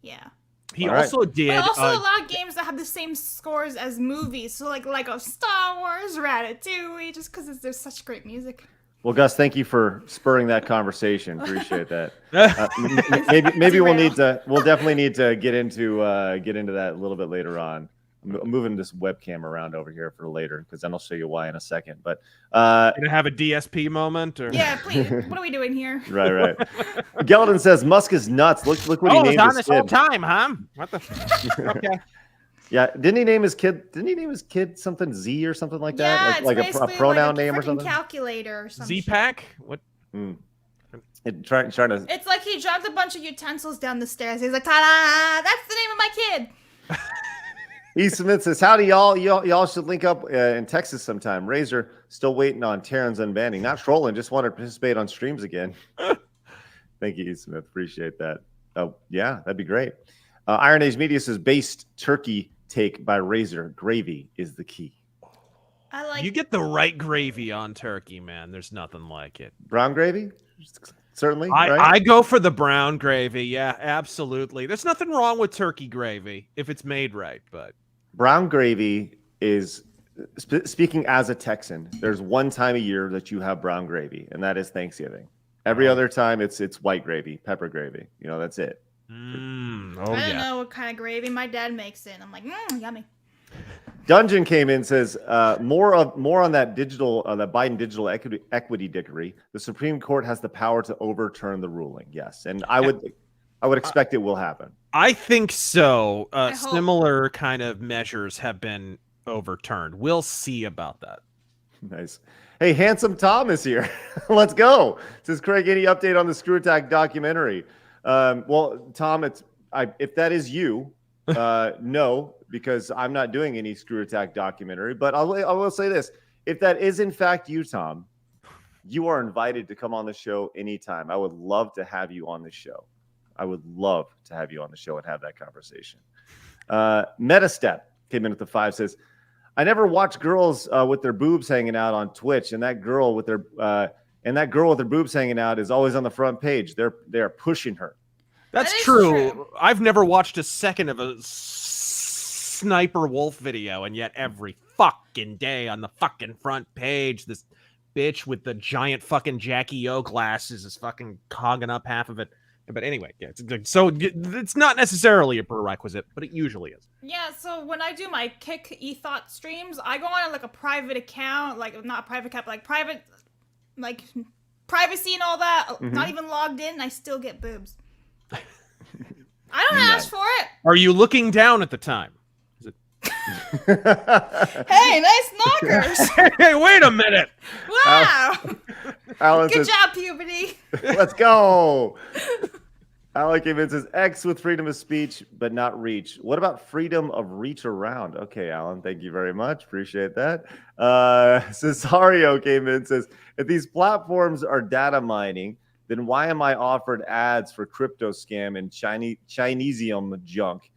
Yeah. He All right. also did. But also a lot of games that have the same scores as movies. So like a Star Wars, Ratatouille, just because there's such great music. Well, Gus, thank you for spurring that conversation. Appreciate that. Maybe we'll definitely need to get into that a little bit later on. I'm moving this webcam around over here for later because then I'll show you why in a second. But Gonna have a DSP moment, or Yeah, please. What are we doing here? right. Geldon says Musk is nuts. Look what he named his kid. time, huh? What the? Okay. Yeah, didn't he name his kid something Z or something like that? Yeah, it's like a basically pronoun like a name or freaking something? calculator or something. Z-Pack? What? Trying to. It's like he dropped a bunch of utensils down the stairs. He's like, ta-da! That's the name of my kid. E. Smith says, howdy, y'all. Y'all should link up in Texas sometime. Razor still waiting on Terran's unbanning. Not trolling, just want to participate on streams again. Thank you, E. Smith. Appreciate that. Oh, yeah, that'd be great. Iron Age Media says, based turkey take by Razor. Gravy is the key. I like. You get the right gravy on turkey, man. There's nothing like it. Brown gravy? Certainly. Right? I go for the brown gravy. Yeah, absolutely. There's nothing wrong with turkey gravy if it's made right, but brown gravy is speaking as a Texan. There's one time a year that you have brown gravy, and that is Thanksgiving. Every other time, it's white gravy, pepper gravy. That's it. oh I don't know what kind of gravy my dad makes it. I'm like, yummy. Dungeon came in, says more on that that Biden digital equity dickery. The Supreme Court has the power to overturn the ruling. Yes, and I would expect it will happen. I think so. I hope. Similar kind of measures have been overturned. We'll see about that. Nice. Hey, Handsome Tom is here. Let's go. Says Craig, any update on the Screw Attack documentary? Well, Tom, if that is you, no, because I'm not doing any Screw Attack documentary. But I will say this: if that is in fact you, Tom, you are invited to come on the show anytime. I would love to have you on the show. I would love to have you on the show and have that conversation. Metastep came in at the 5, says, I never watch girls with their boobs hanging out on Twitch, and that girl with their boobs hanging out is always on the front page. They're pushing her. That's That is true. true. I've never watched a second of a Sniper Wolf video, and yet every fucking day on the fucking front page, this bitch with the giant fucking Jackie O glasses is fucking hogging up half of it. But anyway, yeah, so it's not necessarily a prerequisite, but it usually is. Yeah, so when I do my Kick E-Thought streams, I go on like a private account, like not a private account, but like private, like privacy and all that. Not even logged in, I still get boobs. I don't ask for it. Are you looking down at the time? Hey, nice knockers. Hey, wait a minute. Wow. Alan Good says, job, puberty. let's go. Alan came in, says, X with freedom of speech, but not reach. What about freedom of reach around? Okay, Alan, thank you very much. Appreciate that. Cesario came in, says, if these platforms are data mining, then why am I offered ads for crypto scam and Chinesium junk?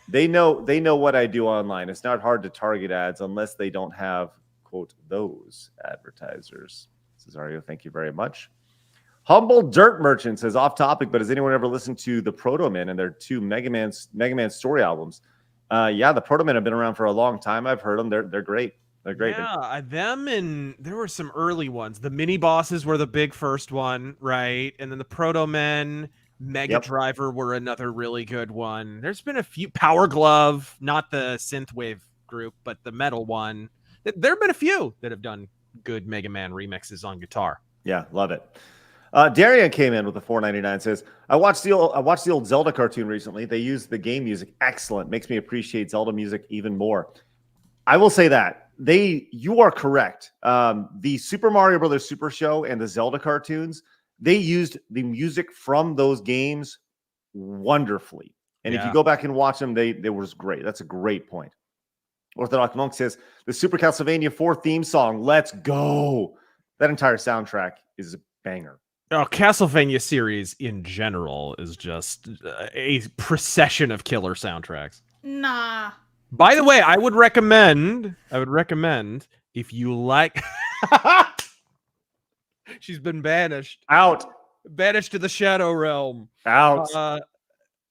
They know what I do online. It's not hard to target ads unless they don't have, quote, those advertisers. Cesario, thank you very much. Humble Dirt Merchant says, off topic, but has anyone ever listened to the Proto Men and their 2 Mega Man story albums? Yeah, the Proto Men have been around for a long time. I've heard them. They're great. They're great. Yeah, them, and there were some early ones. The mini bosses were the big first one, right? And then the Proto Men, Mega Driver were another really good one. There's been a few. Power Glove, not the synthwave group, but the metal one. There have been a few that have done good Mega Man remixes on guitar. Yeah, love it. Darian came in with a $4.99. Says, I watched the old Zelda cartoon recently. They used the game music. Excellent. Makes me appreciate Zelda music even more. I will say that you are correct. The Super Mario Brothers Super Show and the Zelda cartoons, they used the music from those games wonderfully. And if you go back and watch them, they was great. That's a great point. Orthodox Monk says, the Super Castlevania 4 theme song, let's go. That entire soundtrack is a banger. Oh, Castlevania series in general is just a procession of killer soundtracks. Nah. By the way, I would recommend if you like. She's been banished. Banished to the Shadow Realm. Out. I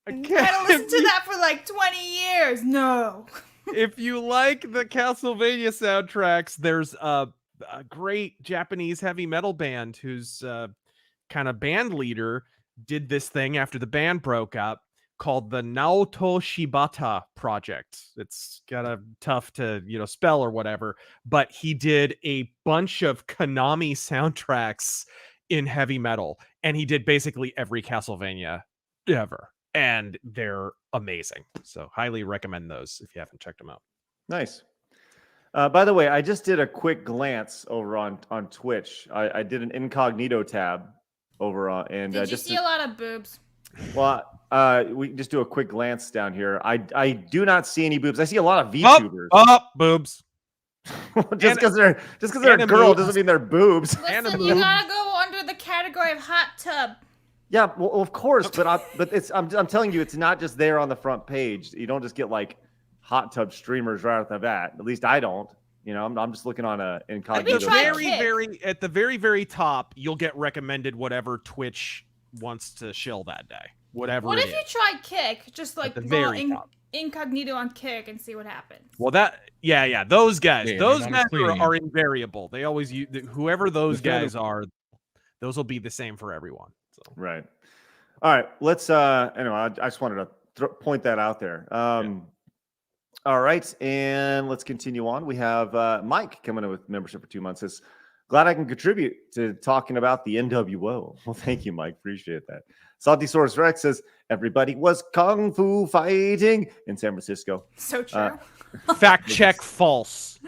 gotta listen to that for like 20 years. No. If you like the Castlevania soundtracks, there's a great Japanese heavy metal band whose kind of band leader did this thing after the band broke up called the Naoto Shibata Project. It's kind of tough to, spell or whatever, but he did a bunch of Konami soundtracks in heavy metal, and he did basically every Castlevania ever, and they're amazing. So highly recommend those if you haven't checked them out. Nice. By the way, I just did a quick glance over on Twitch. I did an incognito tab over on, and Did you just see a lot of boobs? Well, we can just do a quick glance down here. I do not see any boobs. I see a lot of VTubers. Boobs. just because they're a girl boobs. doesn't mean they're boobs. Listen, you gotta go under the category of hot tub. Yeah, well, of course, but I'm telling you, it's not just there on the front page. You don't just get like hot tub streamers right off the bat. At least I don't. I'm just looking on a incognito. At the very top, you'll get recommended whatever Twitch wants to shill that day. Whatever. What if you try Kick? Just like go incognito on Kick and see what happens. Well, those guys, those guys are invariable. They always use whoever those guys are. Those will be the same for everyone. So. Right. All right. Let's. Anyway, I just wanted to point that out there. All right, and let's continue on. We have Mike coming in with membership for 2 months. Says, glad I can contribute to talking about the NWO. Well, thank you, Mike. Appreciate that. Salty Source Rex says, everybody was kung fu fighting in San Francisco. So true. Fact check false.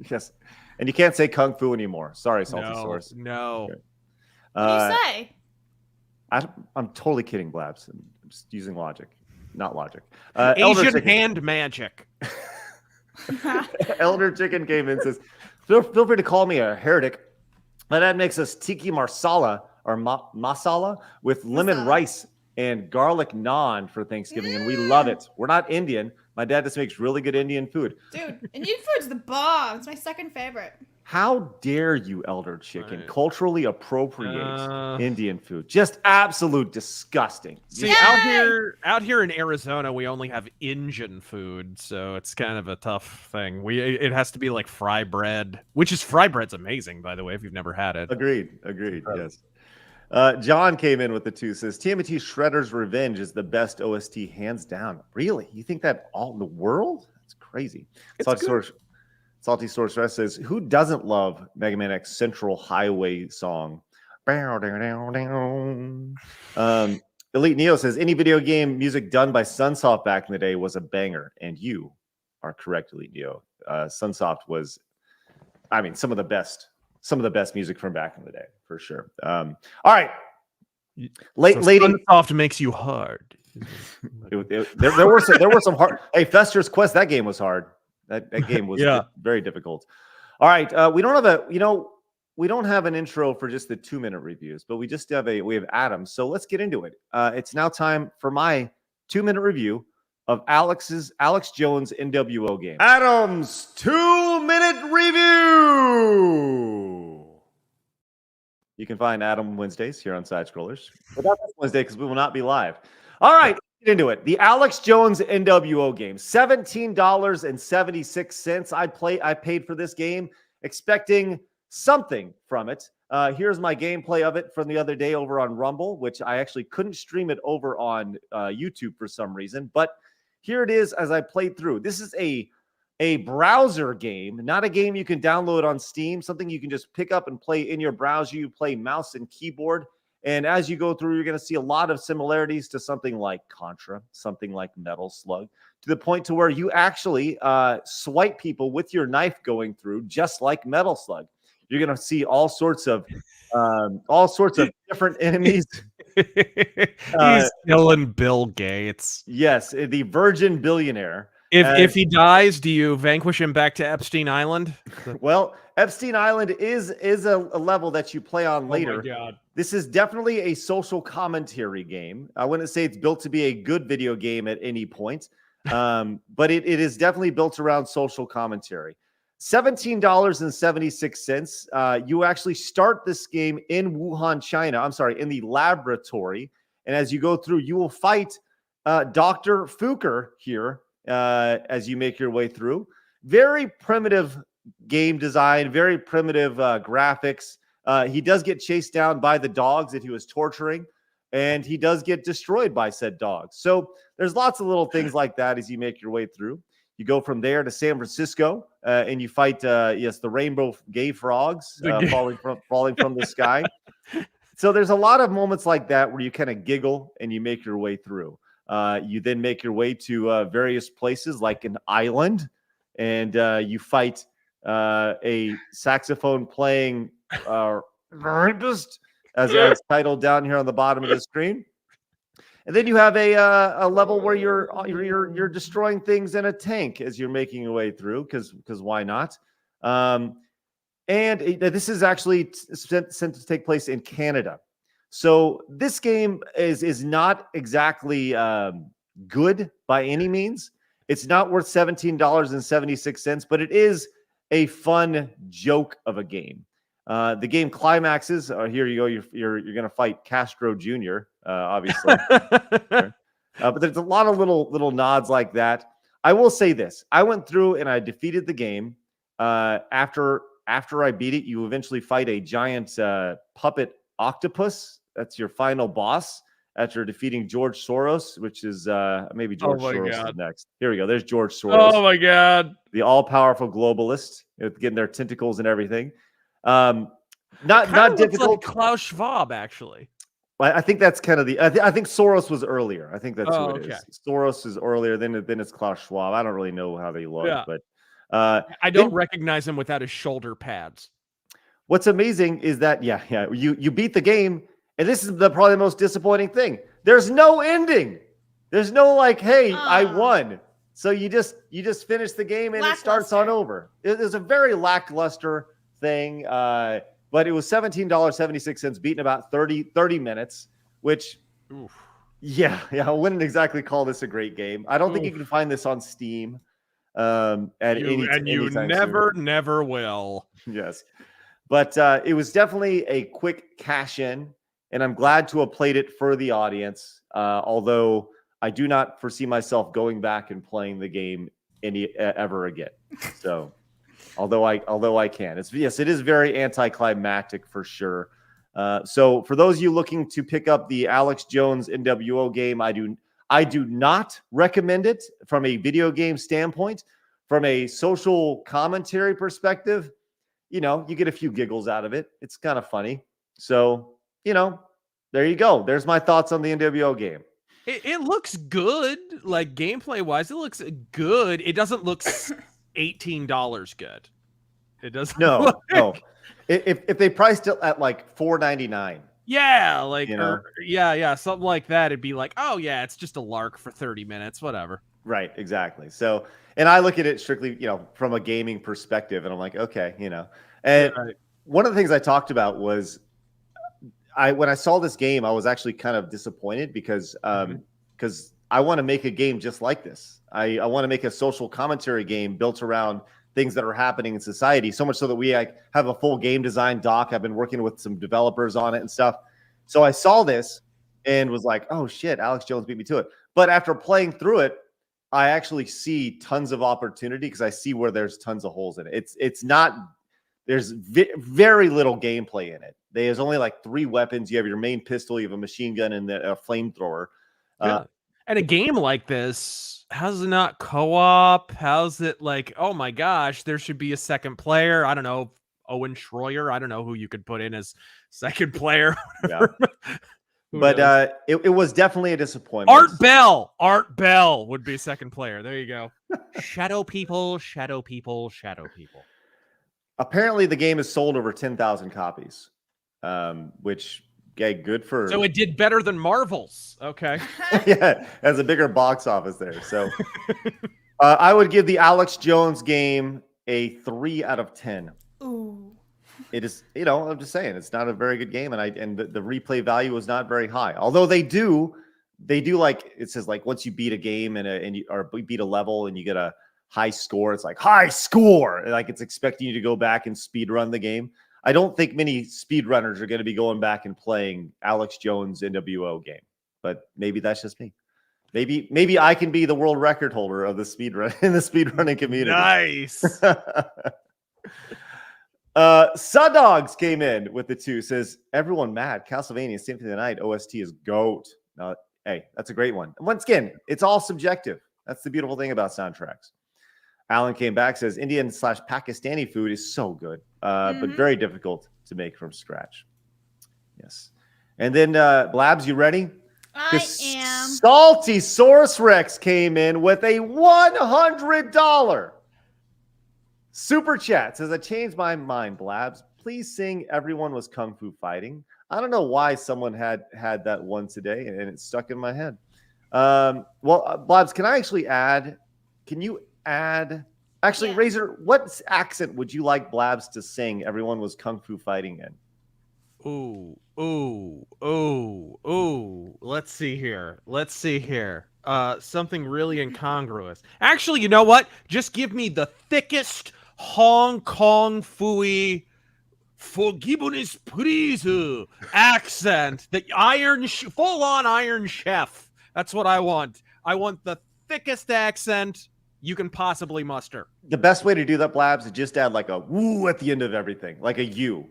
Yes. And you can't say kung fu anymore. Sorry, Salty Source. No. Okay. What do you say? I'm totally kidding, Blabs. I'm just using logic. Not logic. Asian hand magic. Elder Chicken came in and says, feel free to call me a heretic. My dad makes us tiki marsala or masala with lemon rice and garlic naan for Thanksgiving, and we love it. We're not Indian. My dad just makes really good Indian food. Dude, Indian food's the bomb. It's my second favorite. How dare you, Elder Chicken, culturally appropriate Indian food? Just absolute disgusting. See, out here in Arizona, we only have Indian food, so it's kind of a tough thing. It has to be like fry bread, fry bread's amazing, by the way, if you've never had it. Agreed. Yes. John came in with the 2, says TMT Shredder's Revenge is the best OST hands down. Really? You think that all in the world? That's crazy. Salty Source Rest says, who doesn't love Mega Man X Central Highway song? Elite Neo says, any video game music done by Sunsoft back in the day was a banger. And you are correct, Elite Neo. Sunsoft was, some of the best music from back in the day, for sure. All right. Lady Sunsoft makes you hard. There were some hard. Hey, Fester's Quest, that game was hard. That game was very difficult. All right, we don't have an intro for just the 2-minute reviews, but we have Adam. So let's get into it. It's now time for my 2-minute review of Alex Jones' NWO game. Adam's 2-minute review. You can find Adam Wednesdays here on Side Scrollers, but not this Wednesday because we will not be live. All right. Get into it. The Alex Jones NWO game, $17.76. I paid for this game, expecting something from it. Here's my gameplay of it from the other day over on Rumble, which I actually couldn't stream it over on YouTube for some reason. But here it is as I played through. This is a browser game, not a game you can download on Steam, something you can just pick up and play in your browser. You play mouse and keyboard. And as you go through, you're going to see a lot of similarities to something like Contra, something like Metal Slug, to the point to where you actually swipe people with your knife going through, just like Metal Slug. You're going to see all sorts of different enemies. He's killing Bill Gates. Yes, the Virgin Billionaire. If he dies, do you vanquish him back to Epstein Island? Well, Epstein Island is a level that you play on later. Oh my God. This is definitely a social commentary game. I wouldn't say it's built to be a good video game at any point, but it is definitely built around social commentary. $17.76. You actually start this game in Wuhan, China. I'm sorry, in the laboratory. And as you go through, you will fight Dr. Fuker here as you make your way through. Very primitive game design, very primitive graphics. He does get chased down by the dogs that he was torturing. and he does get destroyed by said dogs. So there's lots of little things like that as you make your way through. You go from there to San Francisco, and you fight, the rainbow gay frogs falling from the sky. So there's a lot of moments like that where you kind of giggle and you make your way through. You then make your way to various places like an island, and you fight a saxophone playing rapist, as it's titled down here on the bottom of the screen. And then you have a level where you're destroying things in a tank as you're making your way through, because why not? This is actually sent to take place in Canada. So this game is not exactly good by any means. It's not worth $17.76, but it is a fun joke of a game. The game climaxes. Here you go. You're going to fight Castro Jr. Obviously, but there's a lot of little nods like that. I will say this: I went through and I defeated the game. After I beat it, you eventually fight a giant puppet octopus. That's your final boss after defeating George Soros, which is maybe George Soros is next. Here we go. There's George Soros. Oh my God. The all-powerful globalist, getting their tentacles and everything. Not difficult. Like Klaus Schwab, actually. I think that's kind of the. I think Soros was earlier. I think that's who it is. Soros is earlier. Then it's Klaus Schwab. I don't really know how they look, but I don't recognize him without his shoulder pads. What's amazing is that you beat the game, and this is probably the most disappointing thing. There's no ending. There's no like, hey, I won. So you just finish the game and it starts on over. It is a very lackluster thing. But it was $17.76, beaten about 30 minutes, which, I wouldn't exactly call this a great game. I don't think you can find this on Steam. You never will. Yes. But it was definitely a quick cash in, and I'm glad to have played it for the audience, although I do not foresee myself going back and playing the game ever again. So... Although I can, it is very anticlimactic for sure. So for those of you looking to pick up the Alex Jones NWO game, I do not recommend it from a video game standpoint. From a social commentary perspective, you get a few giggles out of it. It's kind of funny. So there you go. There's my thoughts on the NWO game. It looks good, like gameplay wise. It looks good. It doesn't look $18 good. It doesn't. No. If they priced it at like $4.99, something like that, it'd be like, oh yeah, it's just a lark for 30 minutes, whatever. Right, exactly. So, and I look at it strictly, from a gaming perspective, and I'm like, okay, And one of the things I talked about was, when I saw this game, I was actually kind of disappointed because I want to make a game just like this. I want to make a social commentary game built around things that are happening in society, so much so that we have a full game design doc. I've been working with some developers on it and stuff. So I saw this and was like, oh shit, Alex Jones beat me to it. But after playing through it, I actually see tons of opportunity because I see where there's tons of holes in it. There's very little gameplay in it. There's only like 3 weapons. You have your main pistol, you have a machine gun, and a flamethrower. And a game like this, how's it not co-op? How's it like, oh my gosh, there should be a second player? I don't know, Owen Schroyer. I don't know who you could put in as second player. Yeah. But it was definitely a disappointment. Art Bell would be second player. There you go. Shadow people. Apparently the game has sold over 10,000 copies, which... Okay, good for. So it did better than Marvel's. Okay. Yeah, has a bigger box office there. So I would give the Alex Jones game a 3 out of 10. Ooh. It is, I'm just saying it's not a very good game, and the replay value is not very high. Although they do like it says like once you beat a game and you beat a level and you get a high score, it's like high score, like it's expecting you to go back and speed run the game. I don't think many speedrunners are going to be going back and playing Alex Jones NWO game, but maybe that's just me. Maybe I can be the world record holder of the speedrun in the speedrunning community. Nice. Sudogs came in with the 2. Says everyone mad. Castlevania Symphony of the Night OST is GOAT. Hey, that's a great one. And once again, it's all subjective. That's the beautiful thing about soundtracks. Alan came back, says Indian/Pakistani food is so good, but very difficult to make from scratch. Yes. And then Blabs, you ready? I am. Salty Source Rex came in with a $100 super chat. Says, I changed my mind, Blabs. Please sing Everyone Was Kung Fu Fighting. I don't know why someone had that one today, and it stuck in my head. Blabs, can I actually add? Can you add? Actually, Yeah. Razor, what accent would you like Blabs to sing Everyone Was Kung Fu Fighting in? Ooh. Let's see here. Something really incongruous. Actually, you know what? Just give me the thickest Hong Kong Fooey forgiveness please accent. The full-on Iron Chef. That's what I want. I want the thickest accent you can possibly muster. The best way to do that, Blabs, is just add like a woo at the end of everything, like a U.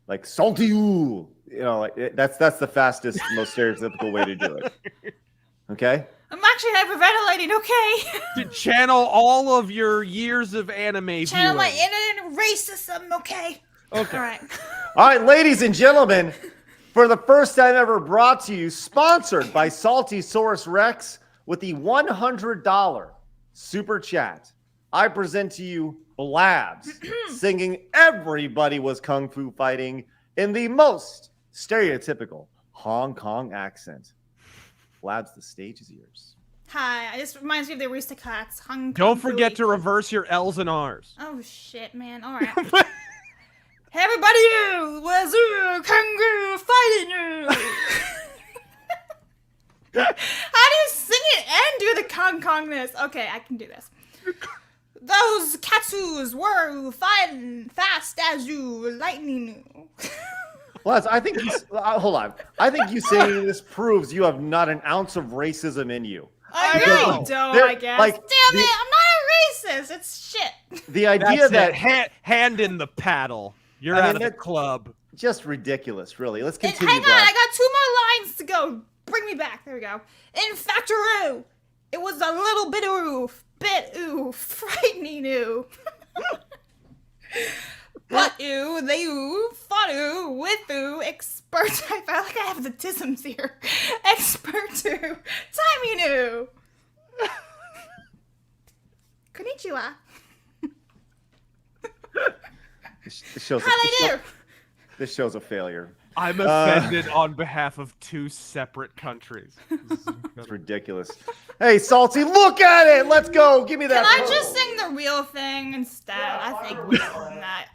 Like salty you, that's the fastest, most stereotypical way to do it. Okay. I'm actually hyperventilating. Okay. To channel all of your years of anime Channel my viewing. inner racism. Okay. Okay. All right. All right, ladies and gentlemen, for the first time ever, brought to you, sponsored by Salty Source Rex, with the $100 super chat, I present to you Blabs singing Everybody Was Kung Fu Fighting in the most stereotypical Hong Kong accent. Blabs, the stage is yours. Hi. This reminds me of the Aristocats. Don't forget to reverse your L's and R's. Oh shit, man. All right. Everybody was kung fu fighting. How do you sing it and do the Hong Kongness? Okay, I can do this. Those katsus were fighting fast as you lightning. Blabs, I think you hold on. I think you saying this proves you have not an ounce of racism in you. I really don't, I guess. Like, damn it, I'm not a racist. It's shit. The idea that hand in the paddle. You're out of the club. Just ridiculous, really. Let's continue. Hang on, I got 2 more lines to go. Bring me back. There we go. In factoroo, it was a little bit oof, frightening ooh. But ooh, they ooh, fought ooh, with ooh, expert. I feel like I have the tisms here. Expert ooh, timing ooh. Konnichiwa. This show's How they do? This show's a failure. I'm offended on behalf of 2 separate countries. It's ridiculous. Hey, Salty, look at it. Let's go. Give me that. Can I just sing the real thing instead? I think we're doing that.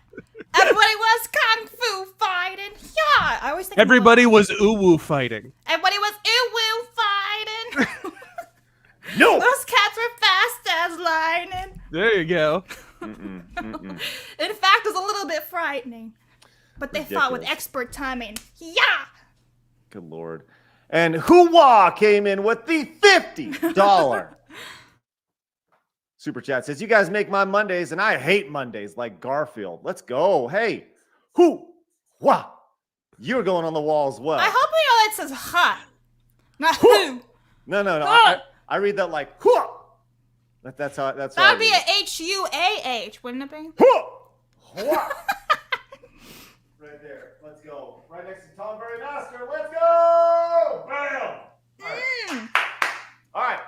Everybody was kung fu fighting. Yeah, I always think Everybody was uwu fighting. Everybody was ooh fighting. No. Those cats were fast as lightning. There you go. In fact, it was a little bit frightening. But they fought with expert timing. Yeah! Good Lord. And Hua came in with the $50 super chat. Says, you guys make my Mondays, and I hate Mondays like Garfield. Let's go. Hey, Hua. You're going on the wall as well. I hope you know that says ha. Not who. No. I read that like Hua. That's how. That would be a Huah, wouldn't it be? Hua. Right there. Let's go. Right next to Tom Berry Master. Let's go! Bam! All right.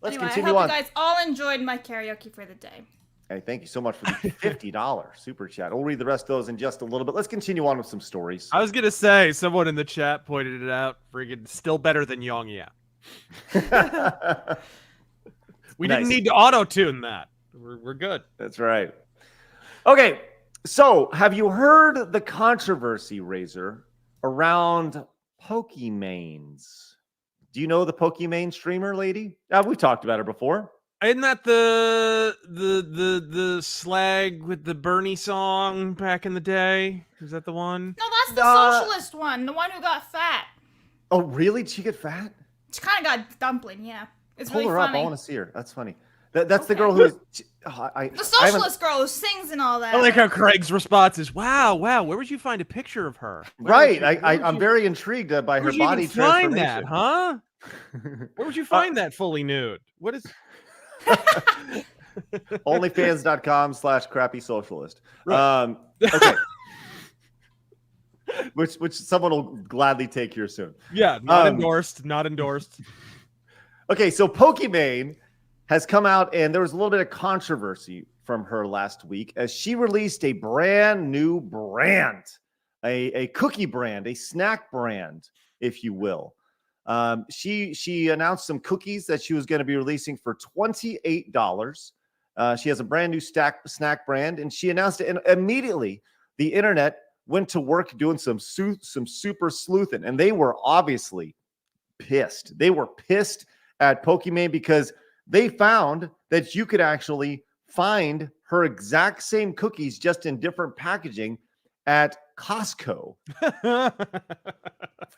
Let's continue I on. hope you guys all enjoyed my karaoke for the day. Hey, thank you so much for the $50 super chat. We'll read the rest of those in just a little bit. Let's continue on with some stories. I was going to say, someone in the chat pointed it out. Friggin' still better than Yongya. We didn't need to auto-tune that. We're good. That's right. Okay. So, have you heard the controversy, Razor, around Pokimanes? Do you know the Pokimane streamer lady? We've talked about her before. Isn't that the slag with the Bernie song back in the day? Is that the one? No, that's the socialist one. The one who got fat. Oh, really? Did she get fat? She kind of got dumpling, yeah. It's Pull really her funny. up. I want to see her. That's funny. That's the Okay. girl who's The I haven't- socialist girl who sings and all that. I like how Craig's response is, "Wow, where would you find a picture of her?" Right. I'm very intrigued by her Where'd you body even find transformation. that, huh? Where would you find that fully nude? What is? Onlyfans.com/crappy socialist. Right. Okay. which someone will gladly take here soon. Yeah, not endorsed. Not endorsed. Okay, so Pokimane has come out, and there was a little bit of controversy from her last week as she released a brand new brand, a cookie brand, a snack brand, if you will. She announced some cookies that she was going to be releasing for $28. She has a brand new snack brand, and she announced it, and immediately the internet went to work doing some super sleuthing, and they were obviously pissed. They were pissed at Pokimane because they found that you could actually find her exact same cookies, just in different packaging, at Costco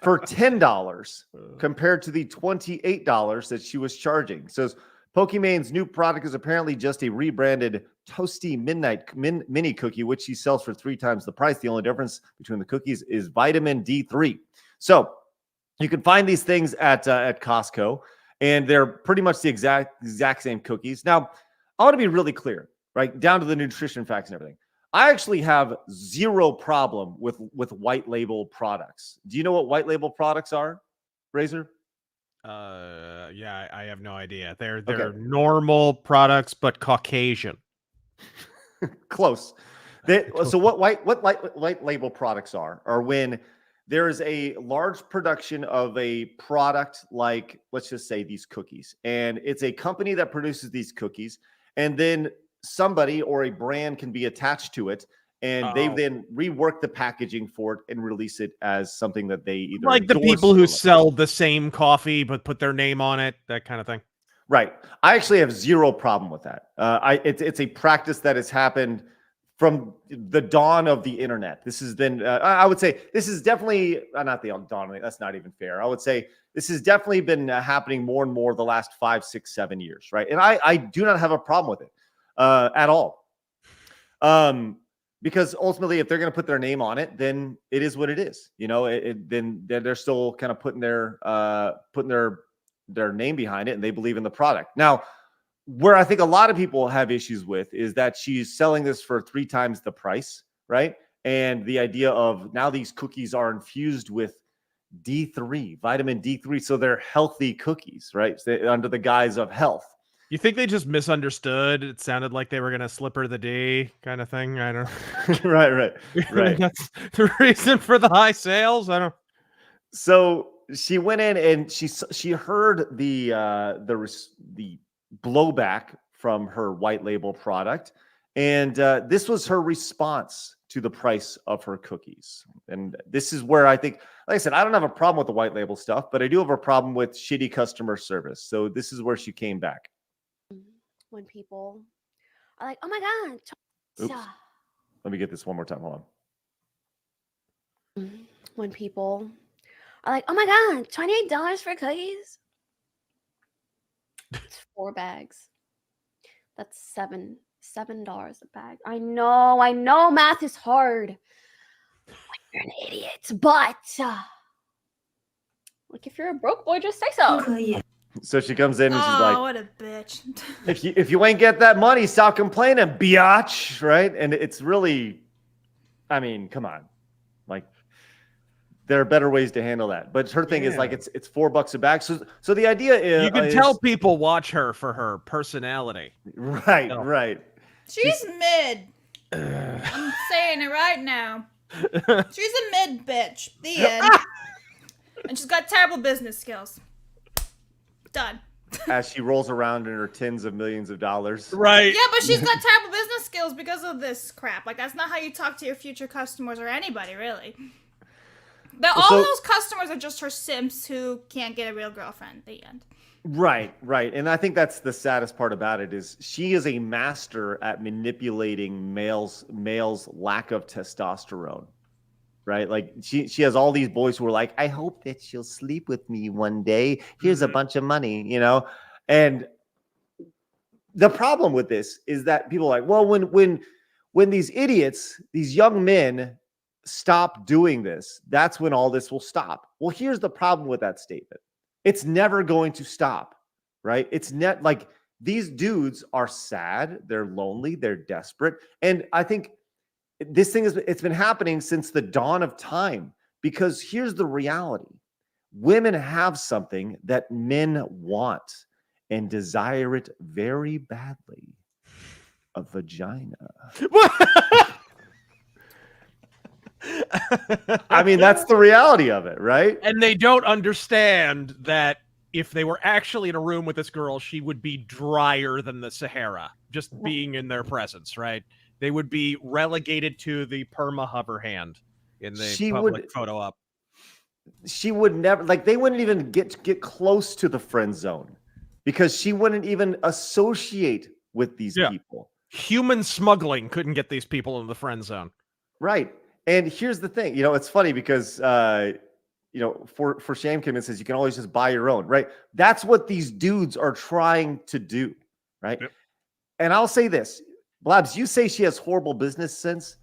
for $10 compared to the $28 that she was charging. So Pokimane's new product is apparently just a rebranded toasty midnight mini cookie, which she sells for 3 times the price. The only difference between the cookies is vitamin D3. So you can find these things at Costco, and they're pretty much the exact same cookies. Now, I want to be really clear, right? Down to the nutrition facts and everything. I actually have zero problem with white label products. Do you know what white label products are, Razor? Yeah, I have no idea. They're Okay. normal products, but Caucasian. Close. So what white label products are when there is a large production of a product, like, let's just say, these cookies, and it's a company that produces these cookies, and then somebody or a brand can be attached to it, and they then rework the packaging for it and release it as something that they either like the endorse people or who like. sell the same coffee but put their name on it, that kind of thing. Right. I actually have zero problem with that. It's a practice that has happened from the dawn of the internet. This has been, I would say, this is definitely not the dawn. That's not even fair. I would say this has definitely been happening more and more the last 5, 6, 7 years, right? And I do not have a problem with it at all. Because ultimately, if they're going to put their name on it, then it is what it is. You know, then they're still kind of putting their name behind it, and they believe in the product. Now, where I think a lot of people have issues with is that she's selling this for 3 times the price, right? And the idea of now these cookies are infused with D3, vitamin D3, so they're healthy cookies, right? So under the guise of health. You think they just misunderstood? It sounded like they were going to slip her the D kind of thing. I don't know. Right. That's the reason for the high sales. I don't. So she went in and she heard the blowback from her white label product, and this was her response to the price of her cookies. And this is where I think, like I said, I don't have a problem with the white label stuff, but I do have a problem with shitty customer service. So this is where she came back. When people are like, "Oh my god!" Oops. Let me get this one more time. Hold on. When people are like, "Oh my god, $28 for cookies." It's 4 bags. That's $7 a bag. I know math is hard. You're an idiot, but like, if you're a broke boy, just say so. So she comes in and she's like, what a bitch. if you ain't get that money, stop complaining, biatch, right? And it's really, I mean, come on. Like, there are better ways to handle that. But her thing is like, it's $4 a bag. So the idea is You can tell people watch her for her personality. Right, No. right. She's mid. I'm saying it right now. She's a mid bitch. The end. And she's got terrible business skills. Done. As she rolls around in her tens of millions of dollars. Right. Yeah, but she's got terrible business skills because of this crap. Like, that's not how you talk to your future customers or anybody, really. All those customers are just her simps who can't get a real girlfriend. The end. Right. And I think that's the saddest part about it is she is a master at manipulating males' lack of testosterone. Right? Like she has all these boys who are like, I hope that she'll sleep with me one day. Here's a bunch of money, you know? And the problem with this is that people are like, well, when these idiots, these young men stop doing this, that's when all this will stop. Well, here's the problem with that statement. It's never going to stop, right? It's not like these dudes are sad, they're lonely, they're desperate. And I think this thing it's been happening since the dawn of time, because here's the reality. Women have something that men want and desire it very badly. A vagina. I mean, that's the reality of it, right? And they don't understand that if they were actually in a room with this girl, she would be drier than the Sahara, just being in their presence, right? They would be relegated to the perma hover hand in the public photo op. She would never, like, they wouldn't even get close to the friend zone because she wouldn't even associate with these people. Human smuggling couldn't get these people in the friend zone. Right. And here's the thing, it's funny because, for Sham came and says, you can always just buy your own, right? That's what these dudes are trying to do, right? Yep. And I'll say this, Blabs, you say she has horrible business sense.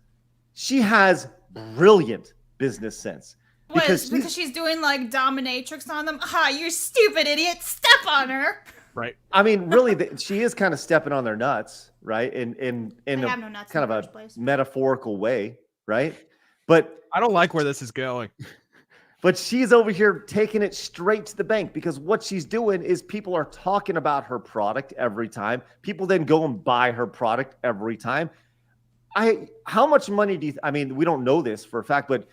She has brilliant business sense. Because she's doing like dominatrix on them. Ha, you stupid idiot. Step on her. Right. I mean, really, she is kind of stepping on their nuts, right? In a kind of a metaphorical way, right? But I don't like where this is going. But she's over here taking it straight to the bank because what she's doing is people are talking about her product every time. People then go and buy her product every time. How much money do you, I mean, we don't know this for a fact, but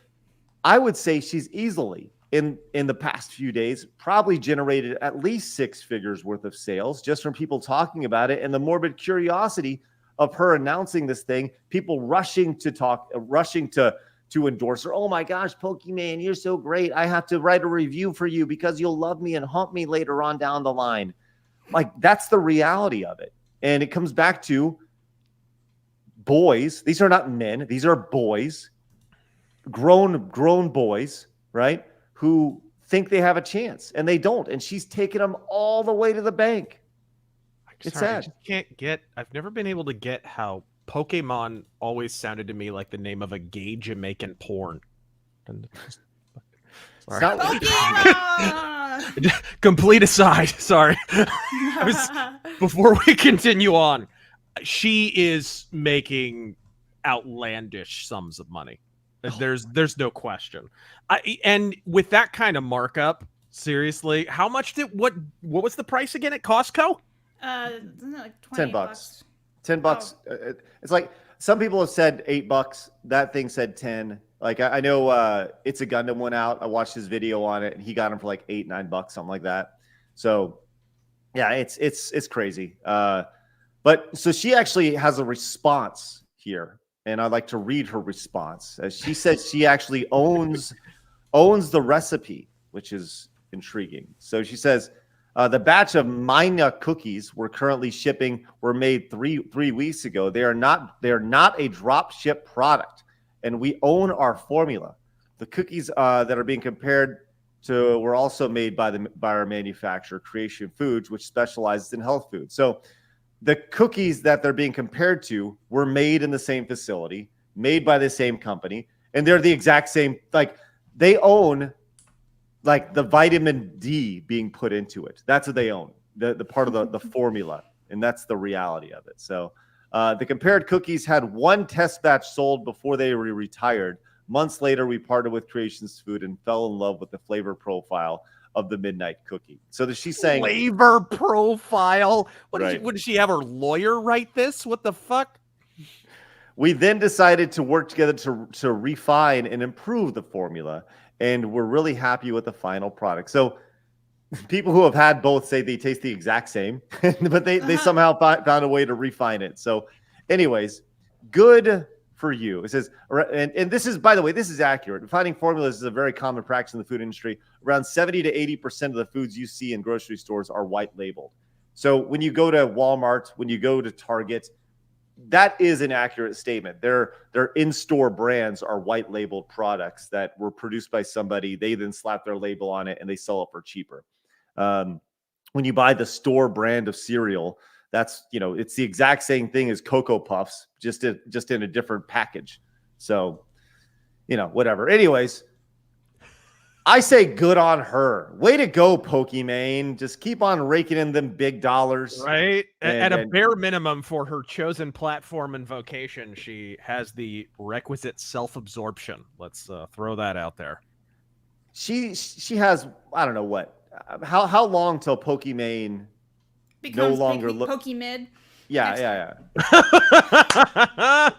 I would say she's easily in the past few days probably generated at least 6 figures worth of sales just from people talking about it and the morbid curiosity of her announcing this thing, people rushing to endorse her. Oh my gosh, Pokimane, you're so great. I have to write a review for you because you'll love me and hump me later on down the line. Like, that's the reality of it. And it comes back to boys. These are not men. These are boys, grown boys, right? Who think they have a chance and they don't. And she's taking them all the way to the bank. It's sad. I just can't get, I've never been able to get how Pokemon always sounded to me like the name of a gay Jamaican porn. Complete aside. Sorry. Before we continue on, she is making outlandish sums of money. There's no question. And with that kind of markup, seriously, how much what was the price again at Costco? Isn't it like $20? $10. Oh. It's like some people have said $8. That thing said 10. Like I know It's a Gundam went out. I watched his video on it and he got them for like $8, $9, something like that. So yeah, it's crazy. But so she actually has a response here, and I'd like to read her response. As she says, she actually owns the recipe, which is intriguing. So she says, the batch of Mina cookies we're currently shipping were made three weeks ago. They are not a drop ship product, and we own our formula. The cookies that are being compared to were also made by our manufacturer, Creation Foods, which specializes in health food. So the cookies that they're being compared to were made in the same facility, made by the same company, and they're the exact same. Like, they own like the vitamin D being put into it. That's what they own, the part of the formula. And that's the reality of it. So the compared cookies had one test batch sold before they were retired. Months later, we partnered with Creations Food and fell in love with the flavor profile of the midnight cookie. So she's saying flavor profile. Right. Would she have her lawyer write this? What the fuck? We then decided to work together to refine and improve the formula. And we're really happy with the final product. So people who have had both say they taste the exact same, but they somehow found a way to refine it. So anyways, good for you. It says, and this is, by the way, this is accurate. Finding formulas is a very common practice in the food industry. Around 70 to 80% of the foods you see in grocery stores are white labeled. So when you go to Walmart, when you go to Target, that is an accurate statement. Their in-store brands are white labeled products that were produced by somebody. They then slap their label on it and they sell it for cheaper. When you buy the store brand of cereal, That's, it's the exact same thing as Cocoa Puffs, just in a different package. So, whatever. Anyways, I say good on her. Way to go, Pokimane. Just keep on raking in them big dollars. Right? At a bare minimum for her chosen platform and vocation, she has the requisite self-absorption. Let's throw that out there. She has, I don't know what. How long till Pokimane Becomes no longer Pokimid. Yeah. Are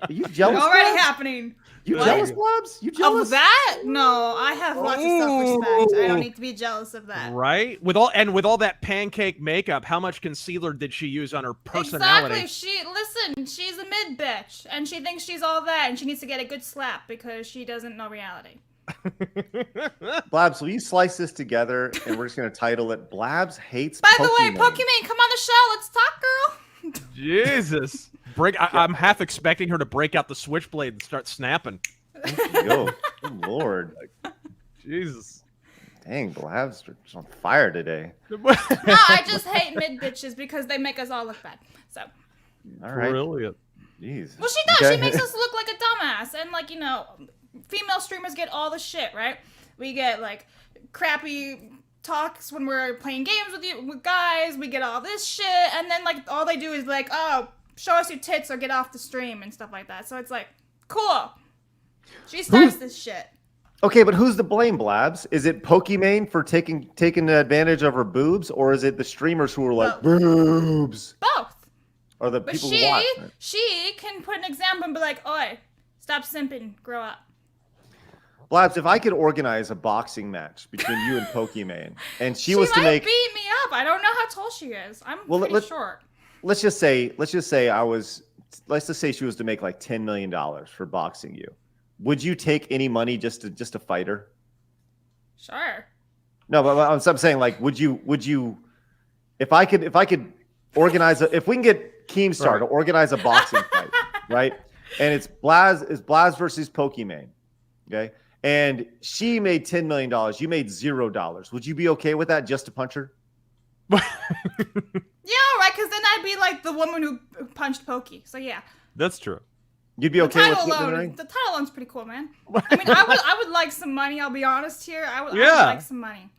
you jealous? It's already Blabs? happening. You What? jealous, Blabs? You jealous? Of that? No, I have lots of self-respect. I don't need to be jealous of that. Right? With all that pancake makeup, how much concealer did she use on her personality? Exactly. She's a mid bitch, and she thinks she's all that, and she needs to get a good slap because she doesn't know reality. Blabs, will you slice this together and we're just going to title it Blabs Hates By the way, Pokimane. Pokimane, come on the show. Let's talk, girl. Jesus. I'm half expecting her to break out the switchblade and start snapping. Yo, good Lord. Jesus. Dang, Blabs are just on fire today. No, I just hate mid bitches because they make us all look bad. So. All right. Brilliant. Jeez. Well, she does. Okay. She makes us look like a dumbass. And, like, female streamers get all the shit, right? We get, like, crappy talks when we're playing games with guys. We get all this shit. And then, like, all they do is, like, oh, show us your tits or get off the stream and stuff like that. So it's like, cool. She starts this shit. Okay, but who's to blame, Blabs? Is it Pokimane for taking advantage of her boobs, or is it the streamers who are like, boobs? Both. Or the But people who watch? Right? she can put an example and be like, oi, stop simping, grow up. Blabs, if I could organize a boxing match between you and Pokimane, and she was to might make, beat me up. I don't know how tall she is. I'm pretty short. let's just say let's just say she was to make like $10 million for boxing you. Would you take any money just to fight her? Sure. No, but I'm saying, like, would you, if I could organize if we can get Keemstar to organize a boxing fight, right? And it's Blaz versus Pokimane, okay? And she made $10 million. You made $0. Would you be okay with that just to punch her? Yeah, right. Because then I'd be like the woman who punched Pokey. So yeah. That's true. You'd be okay with getting in the ring? The title alone's pretty cool, man. I mean, I would like some money. I'll be honest here. I would like some money.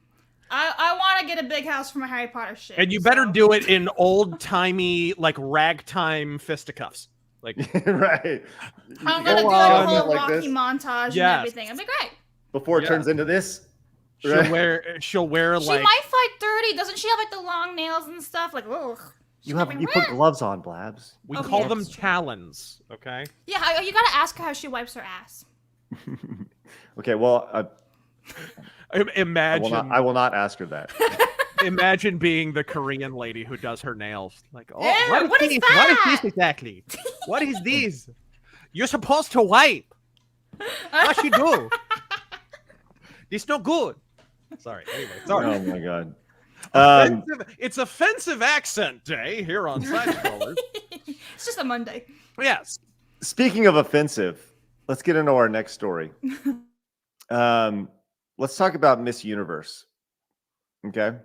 I want to get a big house for my Harry Potter shit. And you better do it in old-timey, like, ragtime fisticuffs. Like, right. I'm going to do like a whole like Rocky this. montage and everything. It'd be great. Before it turns into this? she'll wear She like... might fight 30. Doesn't she have like the long nails and stuff? Like, ugh. You put gloves on, Blabs. We call them talons, okay? Yeah, you got to ask her how she wipes her ass. Okay, well, Imagine... I will not ask her that. Imagine being the Korean lady who does her nails. Like, oh, Ew, what is this? that? What is this exactly? What is this? You're supposed to wipe. What you do? This no good. Sorry. Anyway, sorry. Oh my god. It's offensive accent day here on Side Scrollers. It's just a Monday. Yes. Speaking of offensive, let's get into our next story. Let's talk about Miss Universe. Okay.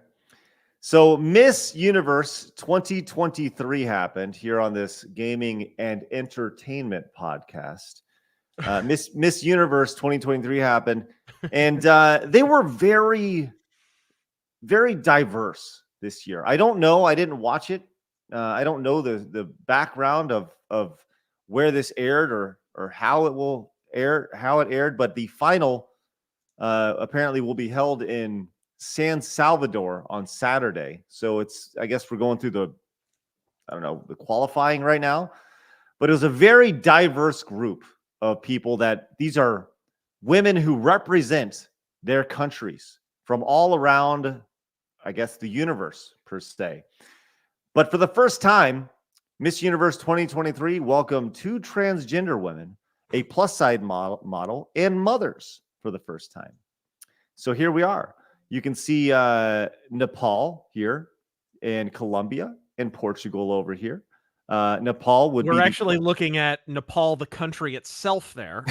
So Miss Universe 2023 happened here on this gaming and entertainment podcast. Miss Universe 2023 happened, and they were very, very diverse this year. I don't know. I didn't watch it. I don't know the background of where this aired or how it will air, how it aired, but the final apparently will be held in San Salvador on Saturday. So I guess we're going through the qualifying right now, but it was a very diverse group of people these are women who represent their countries from all around, I guess, the universe per se. But for the first time, Miss Universe 2023 welcomed 2 transgender women, a plus-size model, and mothers for the first time. So here we are. You can see Nepal here, and Colombia, and Portugal over here. Nepal would We're actually looking at Nepal, the country itself there.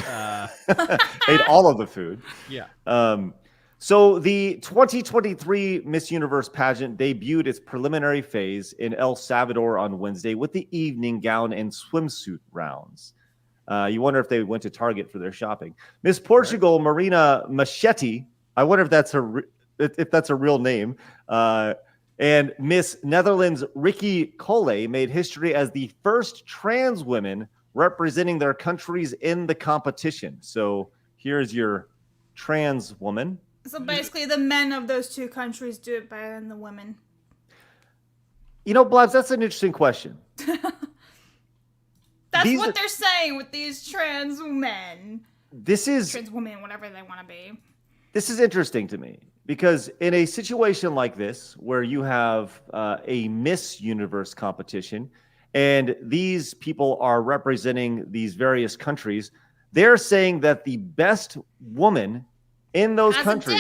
ate all of the food. Yeah. So the 2023 Miss Universe pageant debuted its preliminary phase in El Salvador on Wednesday with the evening gown and swimsuit rounds. You wonder if they went to Target for their shopping. Miss Portugal, Marina Machete. I wonder if that's a real name. And Miss Netherlands Ricky Cole made history as the first trans women representing their countries in the competition. So here's your trans woman. So basically, the men of those two countries do it better than the women. You know, Blabs, that's an interesting question. That's what they're saying with these trans men. Trans women, whatever they want to be. This is interesting to me because in a situation like this, where you have a Miss Universe competition, and these people are representing these various countries, they're saying that the best woman in those countries,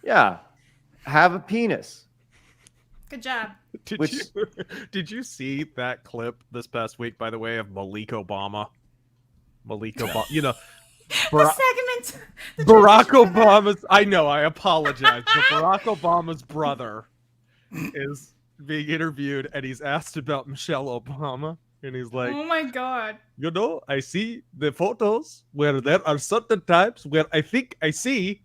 have a penis. Good job. Did you see that clip this past week, by the way, of Malik Obama? You know, Segment. Barack Obama's. I know. I apologize. But Barack Obama's brother is being interviewed, and he's asked about Michelle Obama, and he's like, "Oh my god! You know, I see the photos where there are certain times where I think I see,"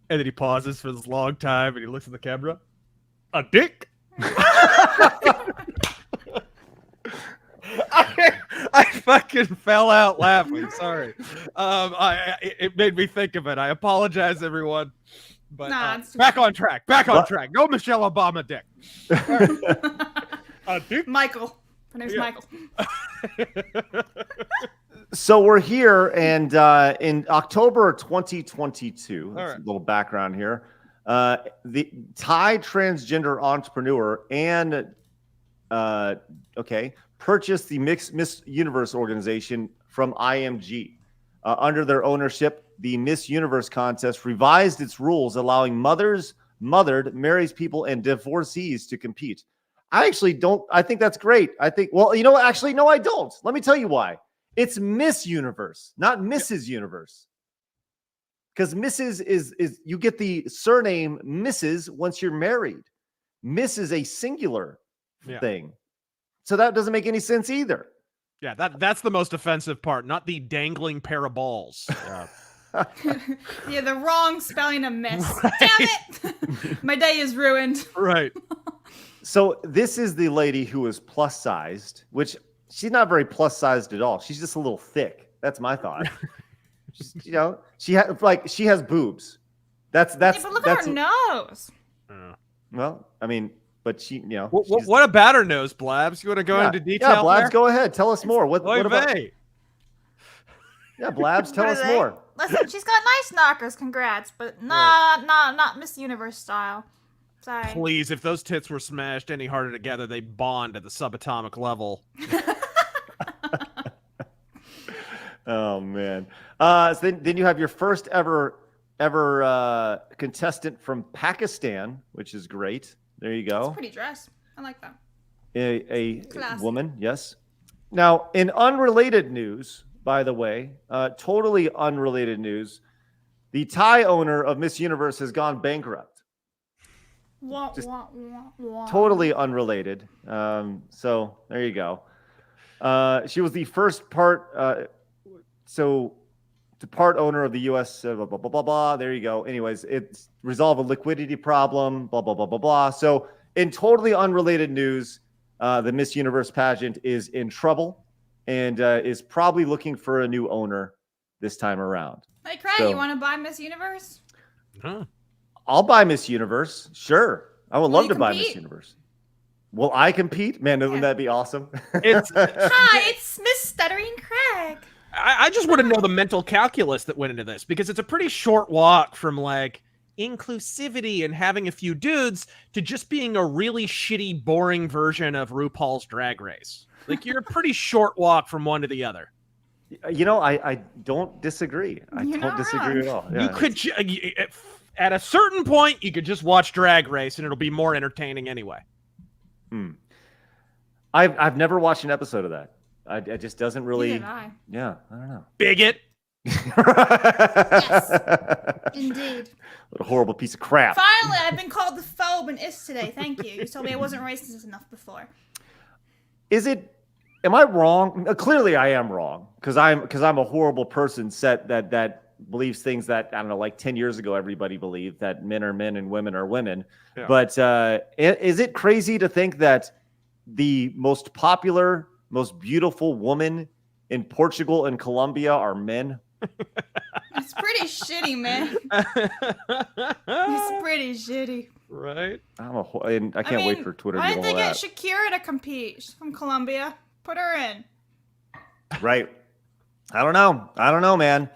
and then he pauses for this long time, and he looks at the camera. A dick. I fucking fell out laughing. Sorry. It made me think of it. I apologize, everyone. But back on track. Track. No Michelle Obama dick. Dick? Michael. Her name's Michael. So we're here, and in October 2022, a little background here. The Thai transgender entrepreneur and purchased the Miss Universe organization from IMG. Under their ownership, the Miss Universe contest revised its rules, allowing mothered, married people, and divorcees to compete. I think that's great. Actually, no, I don't. Let me tell you why. It's Miss Universe, not Mrs. Universe. Because Mrs. is you get the surname Mrs. once you're married. Miss is a singular thing. So that doesn't make any sense either. Yeah, that's the most offensive part, not the dangling pair of balls. Yeah, the wrong spelling of miss. Right. Damn it! My day is ruined. Right. So this is the lady who is plus sized, which she's not very plus sized at all. She's just a little thick. That's my thought. She has boobs. That's. Yeah, but look at her nose. Well, I mean, but she, what about her nose, Blabs? You want to go into detail? Yeah, Blabs, there? Go ahead. Tell us more. What about? Yeah, Blabs, tell us more. Listen, she's got nice knockers. Congrats, but not Miss Universe style. Sorry. Please, if those tits were smashed any harder together, they bond at the subatomic level. Oh man. So then you have your first ever contestant from Pakistan, which is great. There you go. That's a pretty dress. I like that. A woman, yes. Now, in unrelated news, by the way, totally unrelated news, the Thai owner of Miss Universe has gone bankrupt. Totally unrelated. So there you go. She was the first part owner of the U.S. Blah, blah, blah, blah, blah. There you go. Anyways, it's resolve a liquidity problem, blah, blah, blah, blah, blah. So in totally unrelated news, the Miss Universe pageant is in trouble and is probably looking for a new owner this time around. Hey, Craig, you want to buy Miss Universe? Huh. I'll buy Miss Universe. Sure. I would love to buy Miss Universe. Will I compete? Man, wouldn't that be awesome? Hi, it's Miss Stuttering Craig. I just want to know the mental calculus that went into this, because it's a pretty short walk from like inclusivity and having a few dudes to just being a really shitty, boring version of RuPaul's Drag Race. Like, you're a pretty short walk from one to the other. I don't disagree. I don't disagree at all. Yeah, you could, at a certain point, you could just watch Drag Race and it'll be more entertaining anyway. I've never watched an episode of that. It just doesn't really. Neither did I. Yeah, I don't know. Bigot. Indeed. What a horrible piece of crap. Finally, I've been called the phobe and is today. Thank you. You told me I wasn't racist enough before. Am I wrong? Clearly I am wrong because I'm a horrible person that believes things that, I don't know, like 10 years ago everybody believed that men are men and women are women. Yeah. But is it crazy to think that the most popular, most beautiful woman in Portugal and Colombia are men? It's pretty shitty, man. It's pretty shitty. Right? I can't wait for Twitter to Why do didn't all they get that. Shakira to compete? She's from Colombia. Put her in. Right. I don't know, man.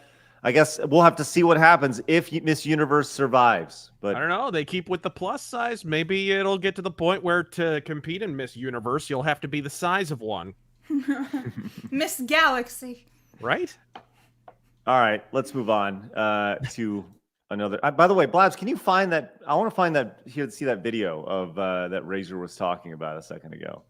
I guess we'll have to see what happens if Miss Universe survives. But I don't know. They keep with the plus size. Maybe it'll get to the point where to compete in Miss Universe, you'll have to be the size of one. Miss Galaxy. Right? all right, let's move on to another. By the way, Blabs, can you find that? I want to find that here to see that video of that Razor was talking about a second ago.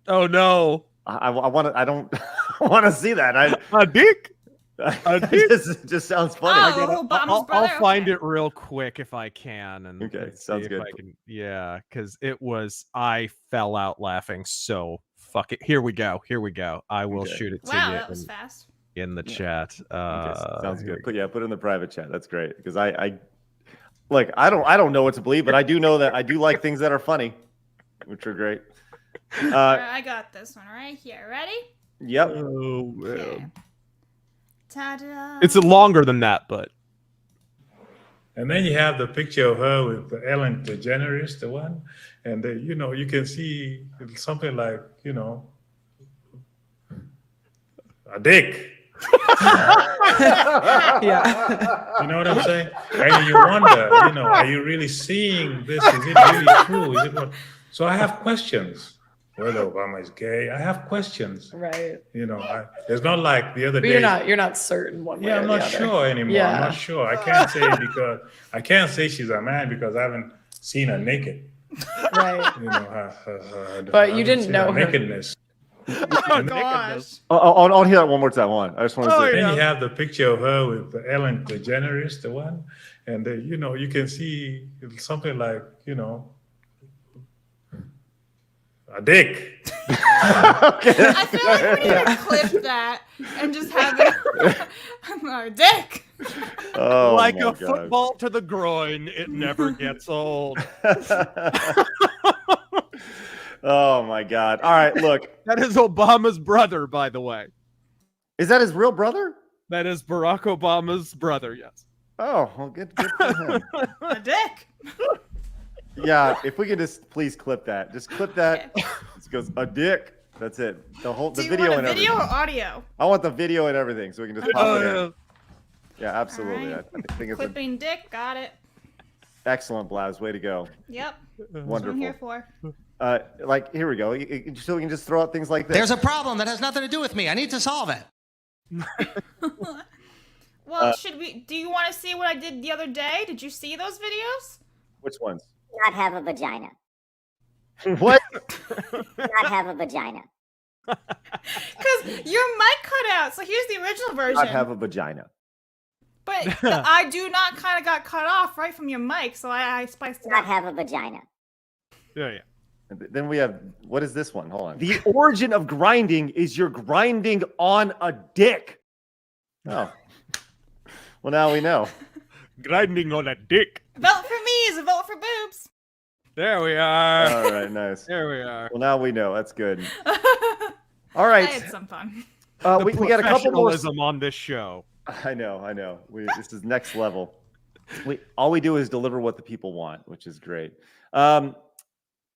Oh no. I want to. I don't want to see that. A dick. It just sounds funny. Oh, Obama's brother? I'll find Okay. it real quick if I can. And Okay, and sounds see if good. I can, yeah, because I fell out laughing. So fuck it. Here we go. I will Okay. shoot it to Wow, you that was fast. in the chat. Okay, sounds here good. Put it in the private chat. That's great because I don't know what to believe, but I do know that I do like things that are funny, which are great. All right, I got this one right here. Ready? Yep. Oh man. Okay. Ta-da! It's longer than that, but And then you have the picture of her with Ellen DeGeneres, the one, and you can see something like a dick. Yeah. You know what I'm saying? And you wonder, are you really seeing this? Is it really true? Is it what? So I have questions. Whether Obama is gay, I have questions. Right. It's not like the other But day. you're not certain one way Yeah, or I'm the not other. sure anymore. Yeah. I'm not sure. I can't say she's a man because I haven't seen her naked. Right. Her But you I haven't didn't seen know her. nakedness. Oh gosh! I'll hear that one more time. I just want to say. Then you have the picture of her with Ellen DeGeneres, the one, and you can see something like a dick. I feel like we need to clip that and just have it. Our dick. Oh, like my a God. football to the groin, it never gets old. Oh my God! All right, look. That is Obama's brother, by the way. Is that his real brother? That is Barack Obama's brother. Yes. Oh, well, good for him. A dick. Yeah, if we could just please clip that. Just clip that. It goes a dick. That's it. The Do you video want and a video or everything. audio? I want the video and everything, so we can just pop it in. Yeah, absolutely. All right. I think it's an Clipping dick. Got it. excellent, Blaz. Way to go. Yep. That's what I'm Wonderful. here for. Here we go. So we can just throw out things like this. There's a problem that has nothing to do with me. I need to solve it. Well, do you want to see what I did the other day? Did you see those videos? Which ones? Not have a vagina. What? Not have a vagina. Because your mic cut out. So here's the original version. Not have a vagina. But the I do not kind of got cut off right from your mic, so I spiced it Not up. have a vagina. Yeah. And then we have, what is this one? Hold on. The origin of grinding is you're grinding on a dick. Oh. Well, now we know. Grinding on a dick. Vote for me is a vote for boobs. There we are. All right, nice. There we are. Well, now we know. That's good. All I right. had some fun. We got a couple more. Professionalism on this show. I know. This is next level. All we do is deliver what the people want, which is great.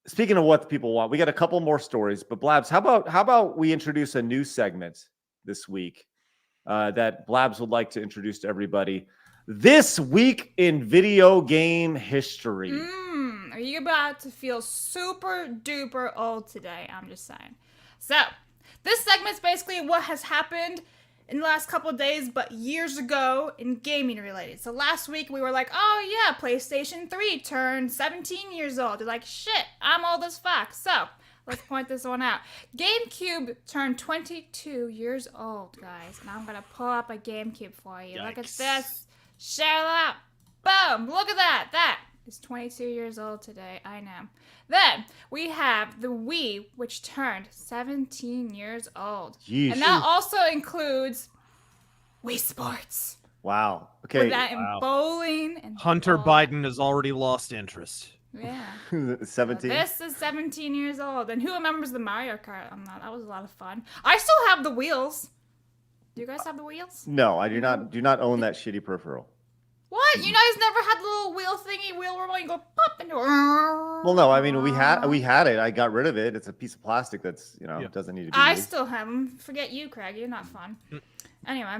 Speaking of what the people want, we got a couple more stories. But Blabs, how about we introduce a new segment this week that Blabs would like to introduce to everybody? This week in video game history. Are you about to feel super duper old today? I'm just saying. So, this segment's basically what has happened in the last couple of days, but years ago in gaming related. So last week we were like, oh yeah, PlayStation 3 turned 17 years old. They're like, shit, I'm old as fuck. So Let's point this one out. GameCube turned 22 years old, guys. And I'm going to pull up a GameCube for you. Look at Yikes. this. Share that. Boom. Look at that. That is 22 years old today. I know. Then we have the Wii, which turned 17 years old. Yeesh. And that also includes Wii Sports. Wow. With Okay. that in bowling and Hunter all Biden has already lost interest. that. Yeah. 17. This is 17 years old. And who remembers the Mario Kart on that? That was a lot of fun. I still have the wheels. Do you guys have the wheels? No, I do not own that shitty peripheral. What? You guys never had the little wheel remote? You go pop into. Well, no, I mean we had it. I got rid of it. It's a piece of plastic that's doesn't need to be I used. still have them. Forget you, Craig. You're not fun. Anyway,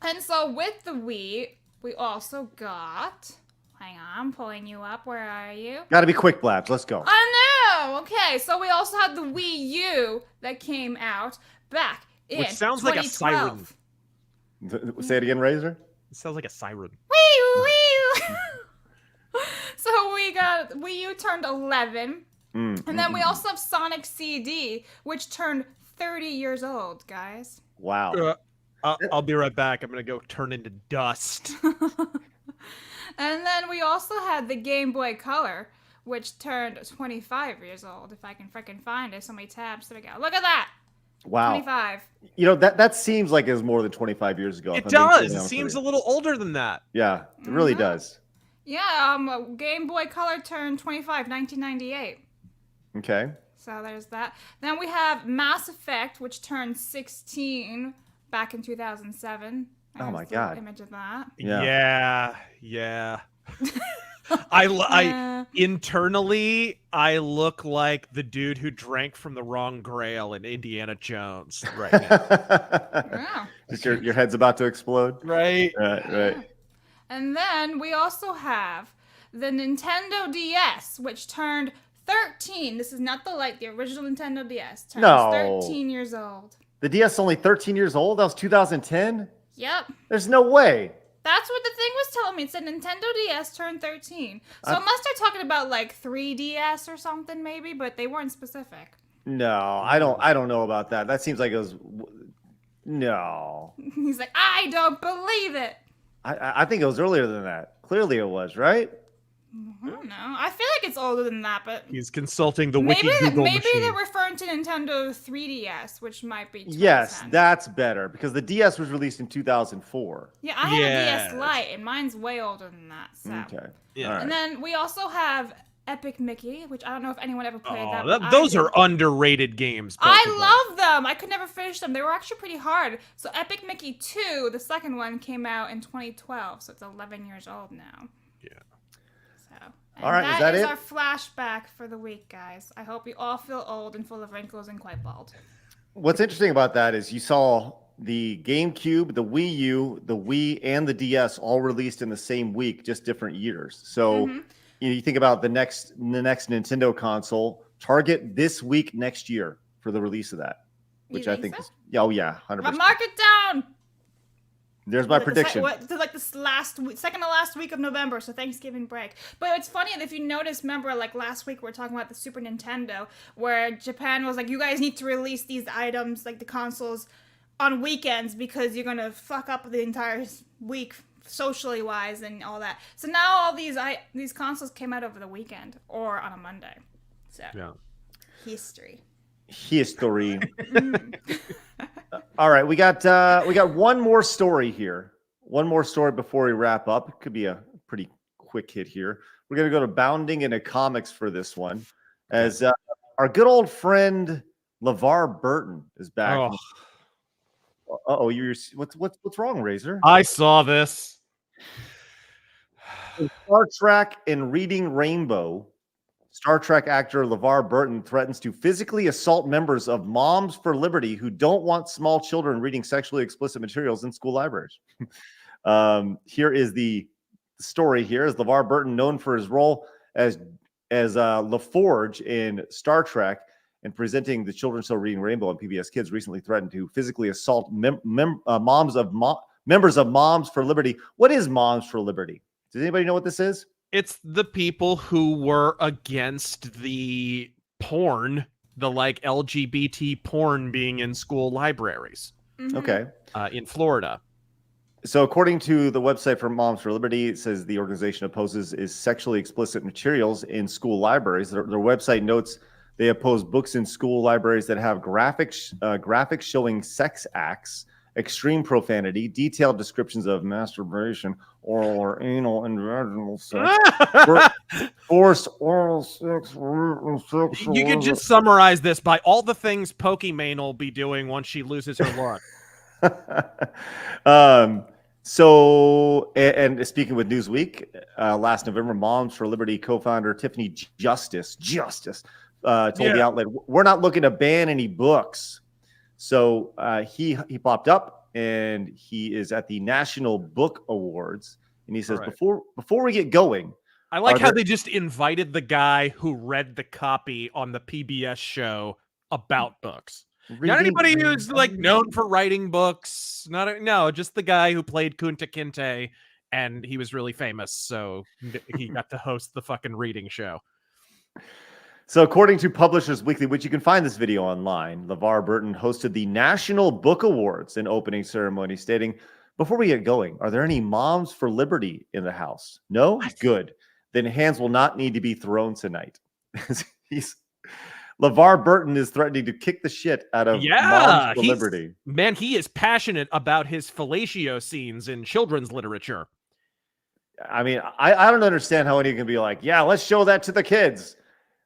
and so with the Wii, we also got. Hang on, I'm pulling you up. Where are you? Got to be quick, Blabs. Let's go. I know. Okay, so we also had the Wii U that came out back in Which sounds like a 2012. siren. Say it again, Razor. It sounds like a siren. Wii U. So we got Wii U turned 11, and then we also have Sonic CD, which turned 30 years old, guys. Wow. I'll be right back. I'm gonna go turn into dust. And then we also had the Game Boy Color, which turned 25 years old. If I can frickin' find it, so many tabs. There we go. Look at that. Wow. 25. That seems like it was more than 25 years ago. It if I'm being does. totally It honest seems with a little older than that. you. Yeah, it really does. Yeah, Game Boy Color turned 25, 1998. Okay. So there's that. Then we have Mass Effect, which turned 16 back in 2007. Oh my There's the God. Image of that. Yeah. I internally I look like the dude who drank from the wrong grail in Indiana Jones right now. Wow. Just your head's about to explode. Right? Right. And then we also have the Nintendo DS, which turned 13. This is not the Lite, the original Nintendo DS. Turns No. 13 years old. The DS is only 13 years old. That was 2010. Yep. There's no way. That's what the thing was telling me. It said Nintendo DS turned 13. So unless they're talking about like 3DS or something maybe, but they weren't specific. No, I don't know about that. That seems like it was. No, He's like, I don't believe it. I think it was earlier than that. Clearly, it was right. I don't know. I feel like it's older than that, but He's consulting the wiki Google maybe machine. they're referring to Nintendo 3DS, which might be 2010. Yes, that's better because the DS was released in 2004. Yeah, I have a Yes. DS Lite, and mine's way older than that. So. Okay. Yeah. All right. And then we also have Epic Mickey, which I don't know if anyone ever played that. Oh, but those I are underrated games. both of them. I love them. I could never finish them. They were actually pretty hard. So Epic Mickey 2, the second one, came out in 2012, so it's 11 years old now. Yeah. So. All right, is that is it? our flashback for the week, guys. I hope you all feel old and full of wrinkles and quite bald. What's interesting about that is you saw the GameCube, the Wii U, the Wii, and the DS all released in the same week, just different years. So you think about the next Nintendo console, target this week next year for the release of that, which I think so? is 100%. Mark it down. There's my prediction. Like this second to last week of November, so Thanksgiving break. But it's funny if you notice, remember, like last week we were talking about the Super Nintendo, where Japan was like, you guys need to release these items, like the consoles, on weekends because you're gonna fuck up the entire week socially wise and all that. So now all these consoles came out over the weekend or on a Monday. So Yeah. history. All right, we got one more story here. One more story before we wrap up. It could be a pretty quick hit here. We're gonna go to Bounding into Comics for this one, as our good old friend LaVar Burton is back. Oh. What's wrong, Razor? I saw this. In Star Trek and Reading Rainbow, Star Trek actor LaVar Burton threatens to physically assault members of Moms for Liberty who don't want small children reading sexually explicit materials in school libraries. Here is the story. Here is LaVar Burton, known for his role as LaForge in Star Trek and presenting the children's show Reading Rainbow on PBS Kids, recently threatened to physically assault members of Moms for Liberty. What is Moms for Liberty? Does anybody know what this is? It's the people who were against the porn the like LGBT porn being in school libraries. Okay. In Florida. So according to the website for Moms for Liberty, it says the organization opposes is sexually explicit materials in school libraries. Their website notes they oppose books in school libraries that have graphics showing sex acts, extreme profanity, detailed descriptions of masturbation, oral or anal and vaginal sex, forced oral sex, sexual. You could just summarize this by all the things Pokimane will be doing once she loses her look. So, and speaking with Newsweek, last November, Moms for Liberty co-founder Tiffany Justice told the outlet, "We're not looking to ban any books." So he popped up, and he is at the National Book Awards, and he says, "Before we get going." I like how they just invited the guy who read the copy on the PBS show about books. Not anybody who's like known for writing books. No, just the guy who played Kunta Kinte, and he was really famous, so he got to host the fucking reading show. So according to Publishers Weekly, which you can find this video online, LaVar Burton hosted the National Book Awards in opening ceremony, stating, "Before we get going, are there any Moms for Liberty in the house? No? Good. Then hands will not need to be thrown tonight." LaVar Burton is threatening to kick the shit out of Moms for Liberty. Man, he is passionate about his fellatio scenes in children's literature. I mean, I don't understand how anyone can be like, yeah, let's show that to the kids.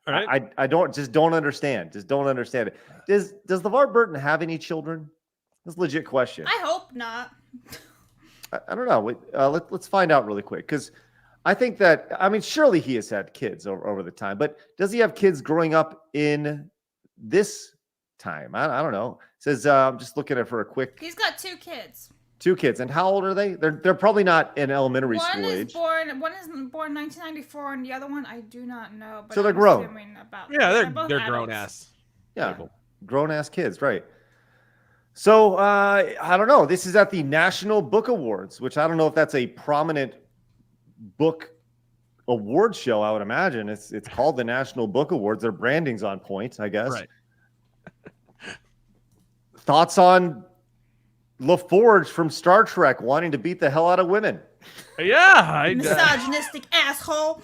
Right? I don't understand. Just don't understand it. Does LaVar Burton have any children? That's a legit question. I hope not. I don't know. Let's find out really quick, because I think that, I mean, surely he has had kids over the time, but does he have kids growing up in this time? I don't know. It says, I'm just looking at for a quick. He's got 2 kids. 2 kids. And how old are they? They're probably not in elementary school age. One is born 1994, and the other one I do not know. But so they're grown. Yeah, they're grown ass. Yeah, grown ass kids, right? So I don't know. This is at the National Book Awards, which I don't know if that's a prominent book award show. I would imagine it's called the National Book Awards. Their branding's on point, I guess. Right. Thoughts on LaForge from Star Trek wanting to beat the hell out of women? Yeah, misogynistic asshole.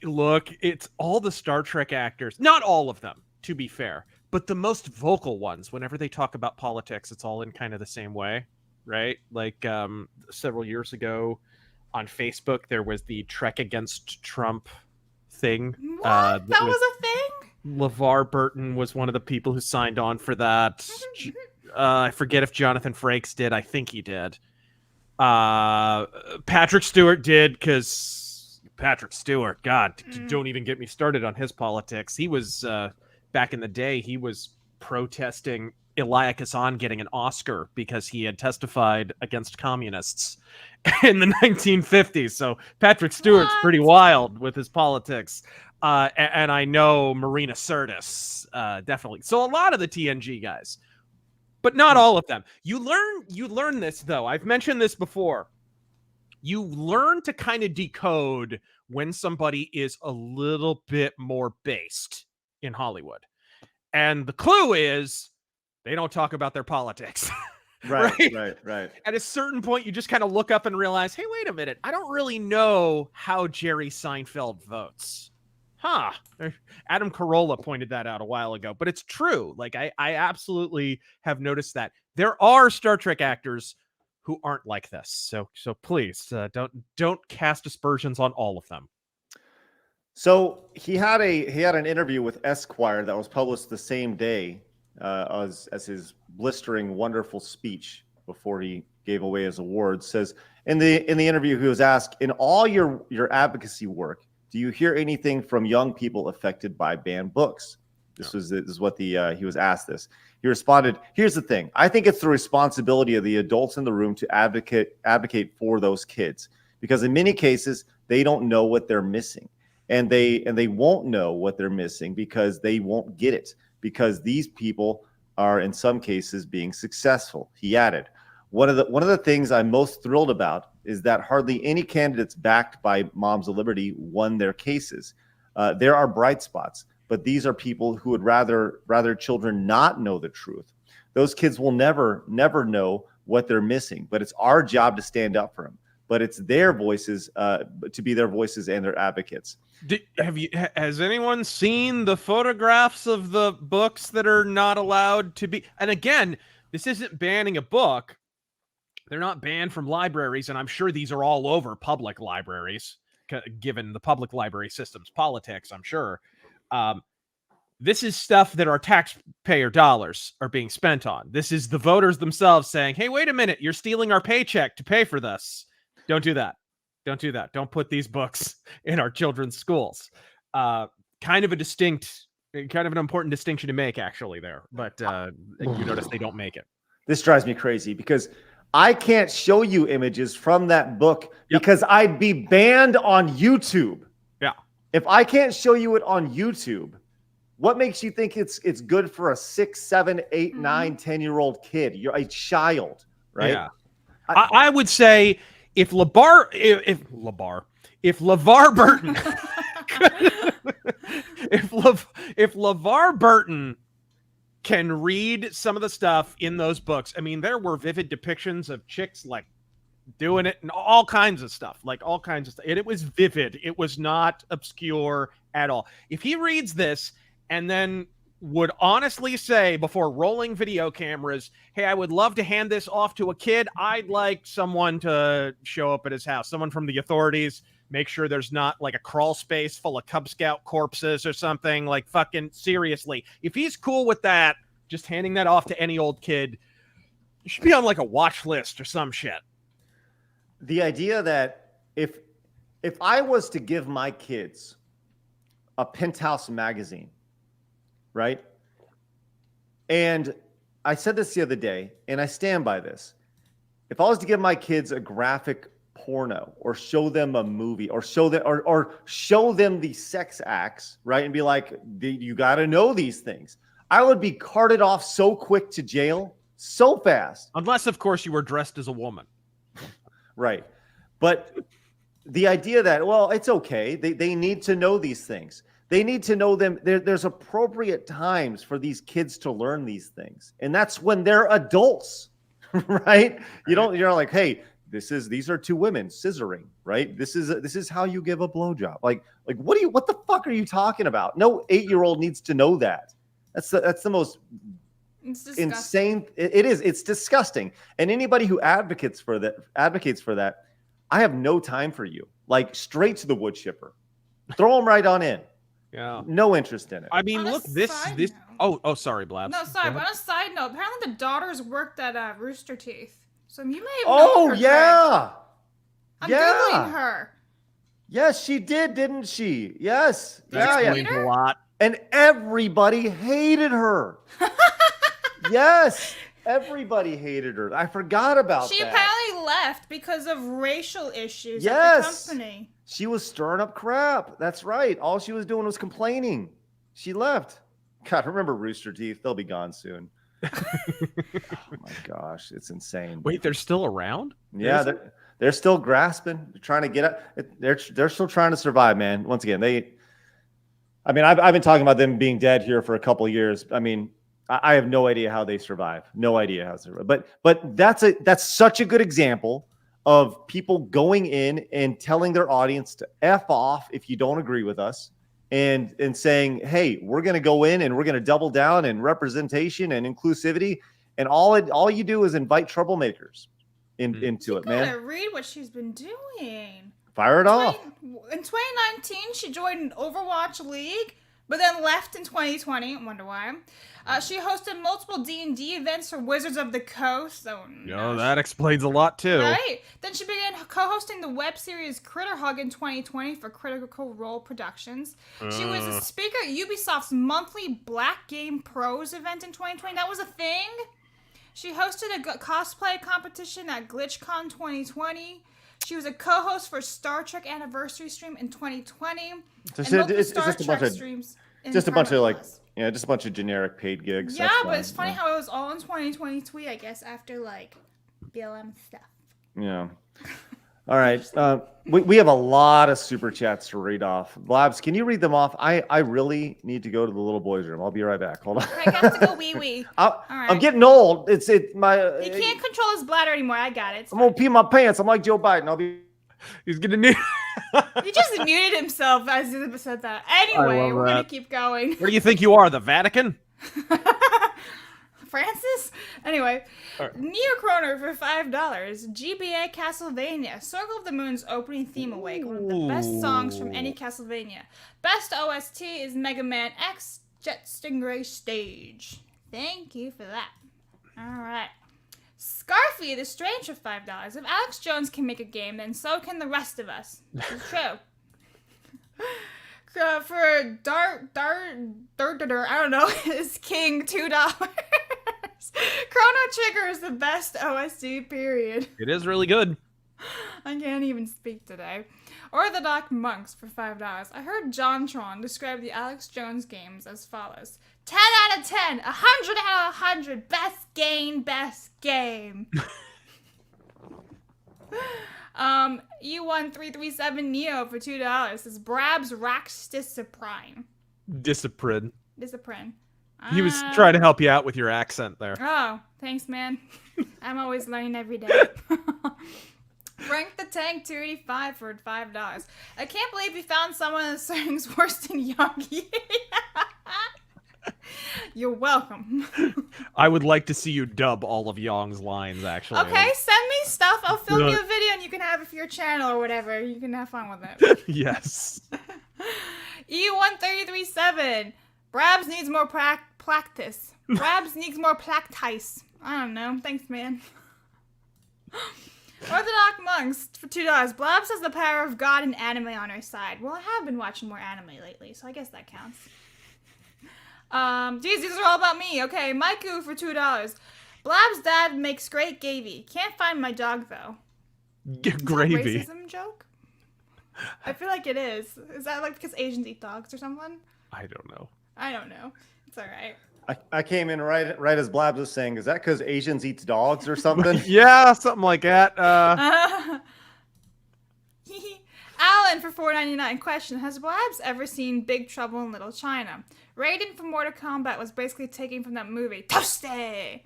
Look, it's all the Star Trek actors, not all of them, to be fair, but the most vocal ones. Whenever they talk about politics, it's all in kind of the same way. Right? Like several years ago on Facebook, there was the Trek Against Trump thing. What? That was a thing? LaVar Burton was one of the people who signed on for that. I forget if Jonathan Frakes did. I think he did. Patrick Stewart did, because Patrick Stewart, God, don't even get me started on his politics. He was, back in the day, he was protesting Elia Kazan getting an Oscar because he had testified against communists in the 1950s. So Patrick Stewart's pretty wild with his politics. And I know Marina Sirtis, definitely. So a lot of the TNG guys, but not all of them. You learn this, though. I've mentioned this before. You learn to kind of decode when somebody is a little bit more based in Hollywood. And the clue is, they don't talk about their politics. Right. At a certain point, you just kind of look up and realize, hey, wait a minute. I don't really know how Jerry Seinfeld votes. Adam Carolla pointed that out a while ago, but it's true. Like, I absolutely have noticed that. There are Star Trek actors who aren't like this. So please don't cast aspersions on all of them. So he had an interview with Esquire that was published the same day as his blistering, wonderful speech before he gave away his awards. Says in the interview, he was asked, in all your advocacy work, do you hear anything from young people affected by banned books? This is what he was asked this. He responded, here's the thing. I think it's the responsibility of the adults in the room to advocate for those kids, because in many cases, they don't know what they're missing. And they won't know what they're missing because they won't get it, because these people are in some cases being successful. He added, one of the things I'm most thrilled about is that hardly any candidates backed by Moms of Liberty won their cases. There are bright spots, but these are people who would rather children not know the truth. Those kids will never know what they're missing, but it's our job to stand up for them. But it's their voices, to be their voices and their advocates. Has anyone seen the photographs of the books that are not allowed to be? And again, this isn't banning a book. They're not banned from libraries, and I'm sure these are all over public libraries, given the public library system's politics, I'm sure. This is stuff that our taxpayer dollars are being spent on. This is the voters themselves saying, hey, wait a minute, you're stealing our paycheck to pay for this. Don't do that. Don't do that. Don't put these books in our children's schools. Kind of an important distinction to make, actually, there. But you notice they don't make it. This drives me crazy because I can't show you images from that book because I'd be banned on YouTube. Yeah. If I can't show you it on YouTube, what makes you think it's good for a 6, 7, 8, 9, 10-year-old kid? You're a child, right? Yeah. I would say if LaVar Burton if LaVar Burton can read some of the stuff in those books, I mean, there were vivid depictions of chicks like doing it and all kinds of stuff, and it was vivid. It was not obscure at all. If he reads this and then would honestly say before rolling video cameras, hey, I would love to hand this off to a kid. I'd like someone to show up at his house, someone from the authorities, make sure there's not like a crawl space full of Cub Scout corpses or something. Like, fucking seriously. If he's cool with that, just handing that off to any old kid, you should be on like a watch list or some shit. The idea that if I was to give my kids a Penthouse magazine, right? And I said this the other day, and I stand by this. If I was to give my kids a graphic porno or show them a movie or show them the sex acts, right? And be like, you got to know these things. I would be carted off so quick to jail, so fast. Unless, of course, you were dressed as a woman. Right. But the idea that, well, it's okay. They need to know these things. They need to know them. There's appropriate times for these kids to learn these things. And that's when they're adults, right? You're like, hey, these are two women scissoring, right? This is how you give a blowjob. Like what the fuck are you talking about? No 8-year-old needs to know that. That's the most insane. It is. It's disgusting. And anybody who advocates for that, I have no time for you. Like, straight to the wood chipper. Throw them right on in. Yeah. No interest in it. I mean, look, this. Oh, sorry, Blabs. No, sorry. But on a side note, apparently the daughters worked at Rooster Teeth, so you may have. Oh, known her, yeah. I'm Googling her. Yes, she did, didn't she? Yes. That explains a lot. And everybody hated her. Yes. Everybody hated her. I forgot about She that. apparently left because of racial issues at the company. She was stirring up crap. That's right. All she was doing was complaining. She left. God, remember Rooster Teeth? They'll be gone soon. Oh my gosh, it's insane. Wait, they're still around? Yeah, they're still grasping. They're trying to get up. They're still trying to survive, man. Once again, I've been talking about them being dead here for a couple of years. I mean, I have no idea how they survive. No idea how they survive. But that's such a good example of people going in and telling their audience to F off if you don't agree with us, and saying, hey, we're going to go in and we're going to double down in representation and inclusivity. And all you do is invite troublemakers into it, man. Gotta read what she's been doing. Fire it off. In 2019, she joined Overwatch League, but then left in 2020. I wonder why. She hosted multiple D&D events for Wizards of the Coast. That explains a lot, too. Right. Then she began co-hosting the web series Critter Hug in 2020 for Critical Role Productions. She was a speaker at Ubisoft's monthly Black Game Pros event in 2020. That was a thing. She hosted a cosplay competition at GlitchCon 2020. She was a co-host for Star Trek Anniversary Stream in 2020. Just a bunch of generic paid gigs. Yeah, but it's funny how it was all in 2023, I guess, after like BLM stuff. Yeah. All right. We have a lot of super chats to read off. Blabs, can you read them off? I really need to go to the little boys' room. I'll be right back. Hold on. Craig has to go wee wee. I'm getting old. He can't control his bladder anymore. I got it. It's I'm gonna pee my pants. I'm like Joe Biden. I'll be. He's gonna need. He just muted himself as he said that. Anyway, we're gonna keep going. Where do you think you are? The Vatican? Francis? Anyway, Right. Neocroner for $5. GBA Castlevania. Circle of the Moon's opening theme awake. One of the best songs from any Castlevania. Best OST is Mega Man X Jet Stingray Stage. Thank you for that. Alright. Scarfy the Strange for $5. If Alex Jones can make a game, then so can the rest of us. This is true. For I don't know, is King $2. Chrono Trigger is the best OST, period. It is really good. I can't even speak today. Orthodox Monks for $5. I heard JonTron describe the Alex Jones games as follows. 10 out of 10, 100 out of 100, best game. U1337 Neo for $2 says Brabs Rax Discipline. Discipline. He was Ah. trying to help you out with your accent there. Oh, thanks, man. I'm always learning every day. Frank the Tank 285 for $5. I can't believe we found someone that's saying's worse than Yogi. You're welcome. I would like to see you dub all of Yong's lines, actually. Okay, send me stuff. I'll film you a video and you can have it for your channel or whatever. You can have fun with it. Yes. E1337. Brabs needs more practice. Brabs needs more practice. I don't know. Thanks, man. Orthodox Monks for $2. Blabs has the power of God and anime on her side. Well, I have been watching more anime lately, so I guess that counts. Geez, these are all about me. Okay, Maiku for $2. Blab's dad makes great gravy. Can't find my dog, though. Gravy. Is that a racism joke? I feel like it is. Is that like because Asians eat dogs or something? I don't know. I don't know. It's all right. I came in right as Blabs was saying. Is that because Asians eats dogs or something? Yeah, something like that. Alan for $4.99. Question: has Blabs ever seen Big Trouble in Little China? Raiden from Mortal Kombat was basically taken from that movie. Toasty.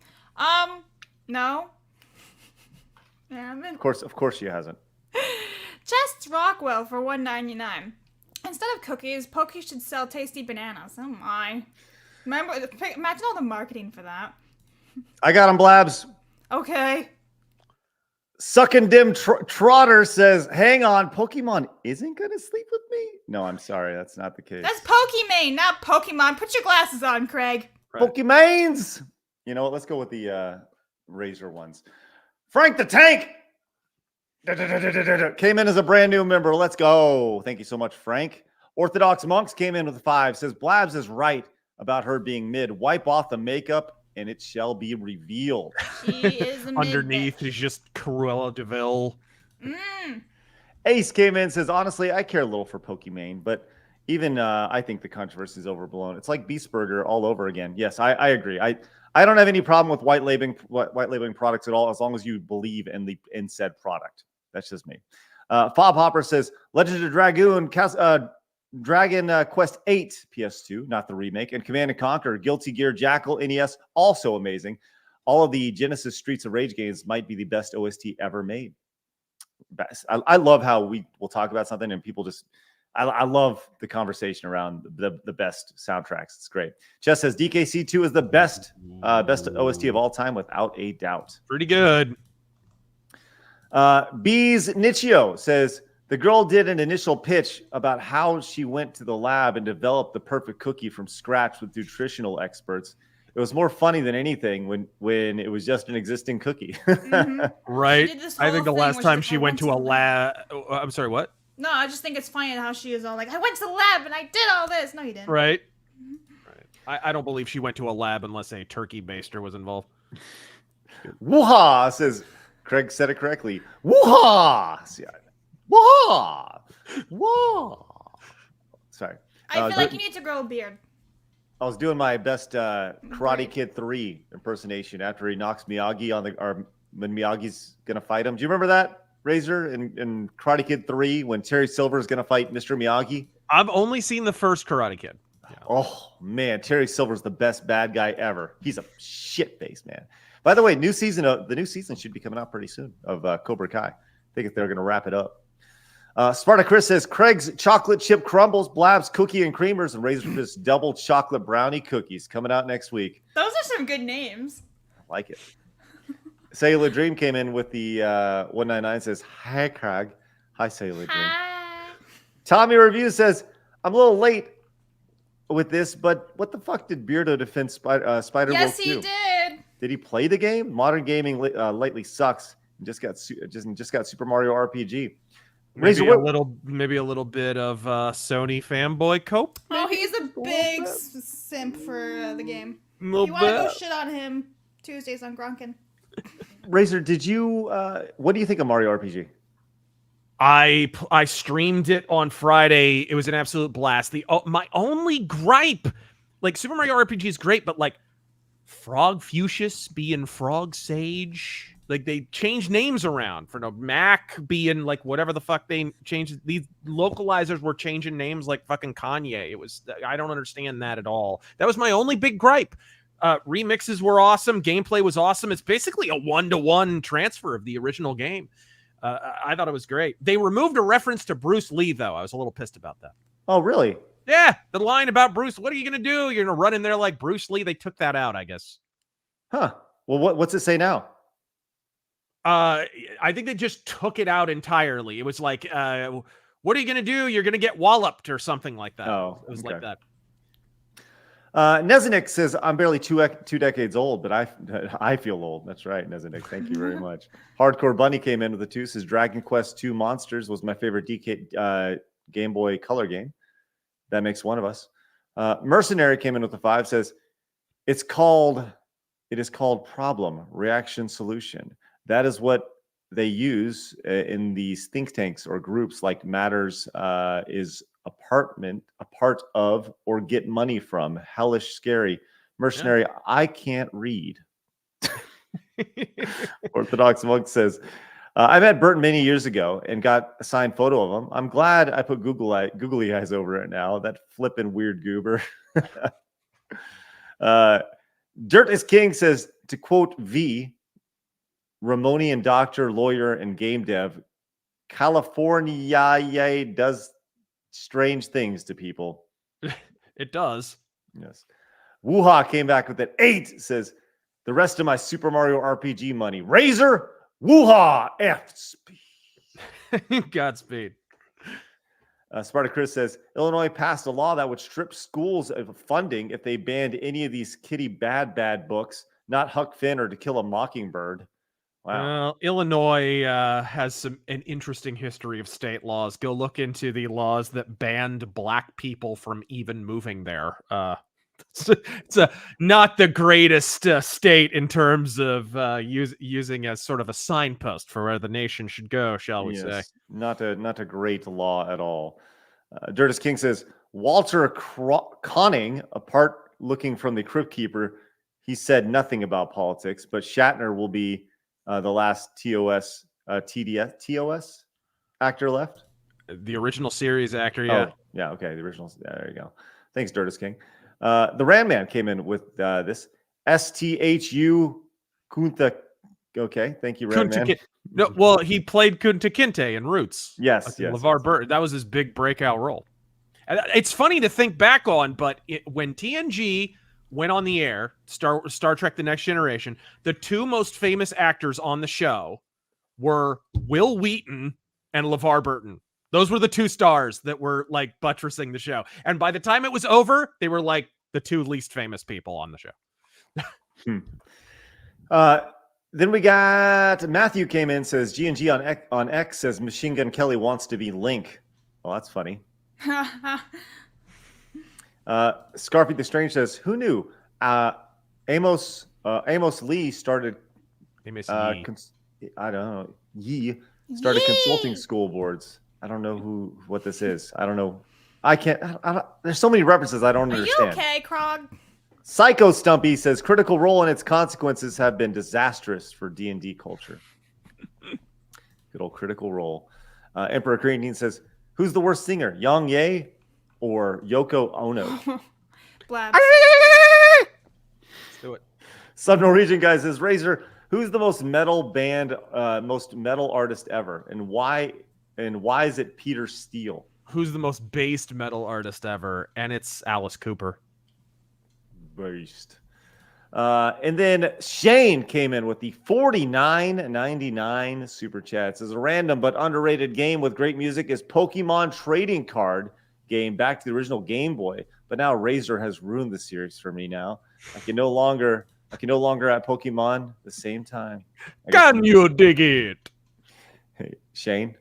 No. Yeah, Of course she hasn't. Just Rockwell for $1.99. Instead of cookies, Pokey should sell tasty bananas. Oh my. Remember, imagine all the marketing for that. I got him, Blabs. Okay. Sucking Dim Trotter says, hang on, Pokemon isn't going to sleep with me? No, I'm sorry. That's not the case. That's Pokimane, not Pokemon. Put your glasses on, Craig. Right. Pokemones. You know what? Let's go with the Razor ones. Frank the Tank came in as a brand new member. Let's go. Thank you so much, Frank. Orthodox Monks came in with a 5. Says, Blabs is right about her being mid. Wipe off the makeup and it shall be revealed. She is a Underneath is just Cruella DeVille. Ace came in and says, honestly, I care a little for Pokimane, but even I think the controversy is overblown. It's like Beast Burger all over again. Yes, I agree. I don't have any problem with white labeling products at all, as long as you believe in said product. That's just me. Fob Hopper says, Legend of Dragon Quest 8 PS2, not the remake, and Command & Conquer, Guilty Gear, Jackal, NES, also amazing. All of the Genesis Streets of Rage games might be the best OST ever made. Best. I love how we will talk about something and people just, I love the conversation around the best soundtracks. It's great. Jess says DKC 2 is the best OST of all time without a doubt. Pretty good. Bees Nichio says, the girl did an initial pitch about how she went to the lab and developed the perfect cookie from scratch with nutritional experts. It was more funny than anything when it was just an existing cookie. Right. She did this I whole think the thing last where time she's she like, went to a lab. I'm sorry, what? No, I just think it's funny how she is all like, I went to the lab and I did all this. No, you didn't. Right. Right. I don't believe she went to a lab unless a turkey baster was involved. Woo-ha, says Craig said it correctly. Woo-ha! See, woo-ha! Woo-ha! Sorry. I feel like you need to grow a beard. I was doing my best Karate Kid 3 impersonation after he knocks Miyagi on when Miyagi's gonna fight him. Do you remember that? Razor, in Karate Kid 3 when Terry Silver is going to fight Mr. Miyagi? I've only seen the first Karate Kid. Yeah. Oh, man. Terry Silver's the best bad guy ever. He's a shit-faced man. By the way, the new season should be coming out pretty soon of Cobra Kai. I think they're going to wrap it up. Sparta Chris says, Craig's chocolate chip crumbles, Blab's cookie and creamers, and Razorfist double chocolate brownie cookies coming out next week. Those are some good names. I like it. Cellular Dream came in with the 199, says, hi, Craig. Hi, Cellular Dream. Hi. Tommy Review says, I'm a little late with this, but what the fuck did Beardo defend Spider-Wolf Yes, do? he did. Did he play the game? Modern gaming lately sucks. Just got Super Mario RPG. Maybe a little bit of Sony fanboy cope. Oh, he's a big simp for the game. A You little want to go bit. shit on him Tuesdays on Grunkin. Razor, did you? What do you think of Mario RPG? I streamed it on Friday. It was an absolute blast. My only gripe, like Super Mario RPG is great, but like Frog Fuchsius being Frog Sage. Like they changed names around for Mac being like whatever the fuck they changed. These localizers were changing names like fucking Kanye. I don't understand that at all. That was my only big gripe. Remixes were awesome. Gameplay was awesome. It's basically a 1-to-1 transfer of the original game. I thought it was great. They removed a reference to Bruce Lee though. I was a little pissed about that. Oh, really? Yeah, the line about Bruce. What are you gonna do? You're gonna run in there like Bruce Lee? They took that out, I guess. Huh. Well, what's it say now? I think they just took it out entirely. It was like, what are you gonna do? You're gonna get walloped or something like that. Oh, it was okay. like that. Nezanik says, I'm barely two decades old, but I feel old. That's right, Nezanik. Thank you very much. Hardcore Bunny came in with a 2, says Dragon Quest II Monsters was my favorite Game Boy Color game. That makes one of us. Mercenary came in with a 5, says it is called problem, reaction, solution. That is what they use in these think tanks or groups like Matters is a part of, or get money from. Hellish, scary. Mercenary, yeah. I can't read. Orthodox Monk says, I met Burton many years ago and got a signed photo of him. I'm glad I put googly eyes over it now. That flippin' weird goober. Dirt is King says, to quote V, Ramonian doctor, lawyer, and game dev, California does strange things to people. It does. Yes. Wuha came back with an 8, says, the rest of my Super Mario RPG money. Razor, Wuha, F speed. Godspeed. Sparta Chris says, Illinois passed a law that would strip schools of funding if they banned any of these kitty bad books, not Huck Finn or To Kill a Mockingbird. Wow. Illinois has an interesting history of state laws. Go look into the laws that banned black people from even moving there. It's not the greatest state in terms of using as sort of a signpost for where the nation should go, shall we say? Not a great law at all. Dirtus King says, Walter Conning, apart looking from the Crypt Keeper, he said nothing about politics, but Shatner will be the last TOS actor left. The original series actor, yeah. Oh, yeah, okay, the original. There you go. Thanks, Dirtus King. The Ram Man came in with this STHU Kuntha. Okay, thank you, Ram Man. No, well, he played Kunta Kinte in Roots. Yes, LaVar Burton. That was his big breakout role. And it's funny to think back on, but when TNG went on the air, Star Trek The Next Generation, the 2 most famous actors on the show were Will Wheaton and LaVar Burton. Those were the 2 stars that were like buttressing the show. And by the time it was over, they were like the 2 least famous people on the show. Then we got Matthew came in, says G&G on X says Machine Gun Kelly wants to be Link. Well, that's funny. Scarpy the Strange says, who knew? Amos Lee started. I don't know. Started consulting school boards. I don't know what this is. I don't know. I don't, there's so many references I don't understand. Are you okay, Krog? Psycho Stumpy says Critical Role and its consequences have been disastrous for D&D culture. Good old Critical Role. Emperor Green says, "Who's the worst singer, Yang Ye or Yoko Ono?" Blabs. Let's do it. Sub Norwegian guy says, "Razor, who's the most metal band, most metal artist ever, and why? And why is it Peter Steele?" Who's the most based metal artist ever? And it's Alice Cooper. Beast. And then Shane came in with the $49.99 super chats. As a random but underrated game with great music is Pokemon trading card game back to the original Game Boy. But now Razor has ruined the series for me now. I can no longer at Pokemon the same time. Can you dig it? Hey, Shane.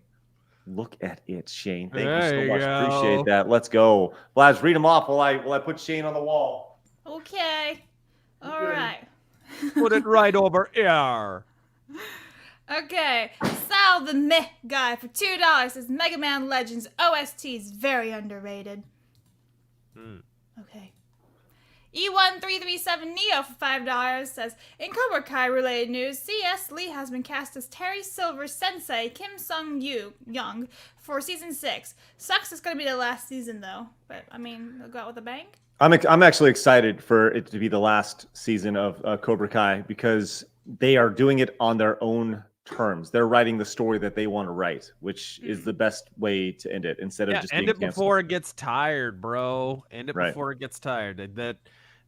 Look at it, Shane. Thank you There so you much. go. Appreciate that. Let's go. Blaz, read them off while I put Shane on the wall. Okay. All right. Put it right over here. Okay. Sal the Meh guy for $2 says Mega Man Legends OST is very underrated. Okay. E1337 Neo for $5 says, in Cobra Kai related news, C.S. Lee has been cast as Terry Silver's sensei, Kim Sung-young, for season 6. Sucks it's going to be the last season, though. But, I mean, they'll go out with a bang. I'm actually excited for it to be the last season of Cobra Kai because they are doing it on their own terms. They're writing the story that they want to write, which is the best way to end it instead of just end being it canceled. before it gets tired, bro. End it Right. before it gets tired.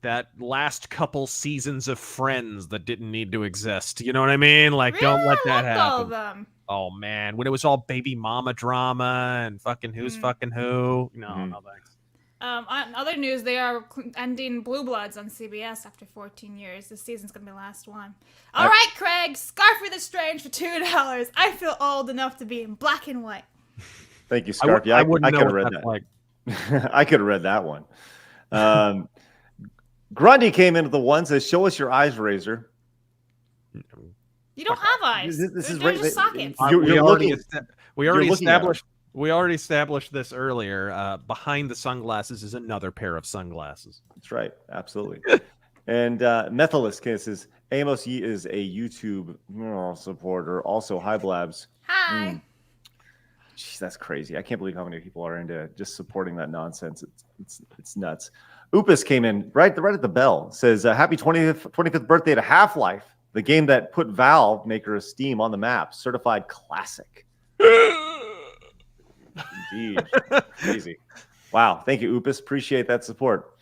That last couple seasons of Friends that didn't need to exist. You know what I mean? Like, Really? don't let I that loved all of happen. them. Oh man, when it was all baby mama drama and fucking who's fucking who? No, no thanks. On other news, they are ending Blue Bloods on CBS after 14 years. This season's going to be the last one. All right, Craig, Scarfy the Strange for $2. I feel old enough to be in black and white. Thank you, Scarf. I wouldn't I know could have what read that's that. like. I could have read that one. Grundy came into the one, says, "Show us your eyes, Razor." You don't have eyes. This is They're right. just sockets. You're looking. We already looking at established. We already established this earlier. Behind the sunglasses is another pair of sunglasses. That's right. Absolutely. And Methalist says, "Amos Yee is a YouTube supporter. Also, hi, Blabs." Hi. Jeez, that's crazy. I can't believe how many people are into just supporting that nonsense. It's nuts. Upus came in right at the bell. Says, "Happy 25th birthday to Half-Life, the game that put Valve, maker of Steam, on the map. Certified classic." Indeed. Crazy. Wow. Thank you, Upus. Appreciate that support.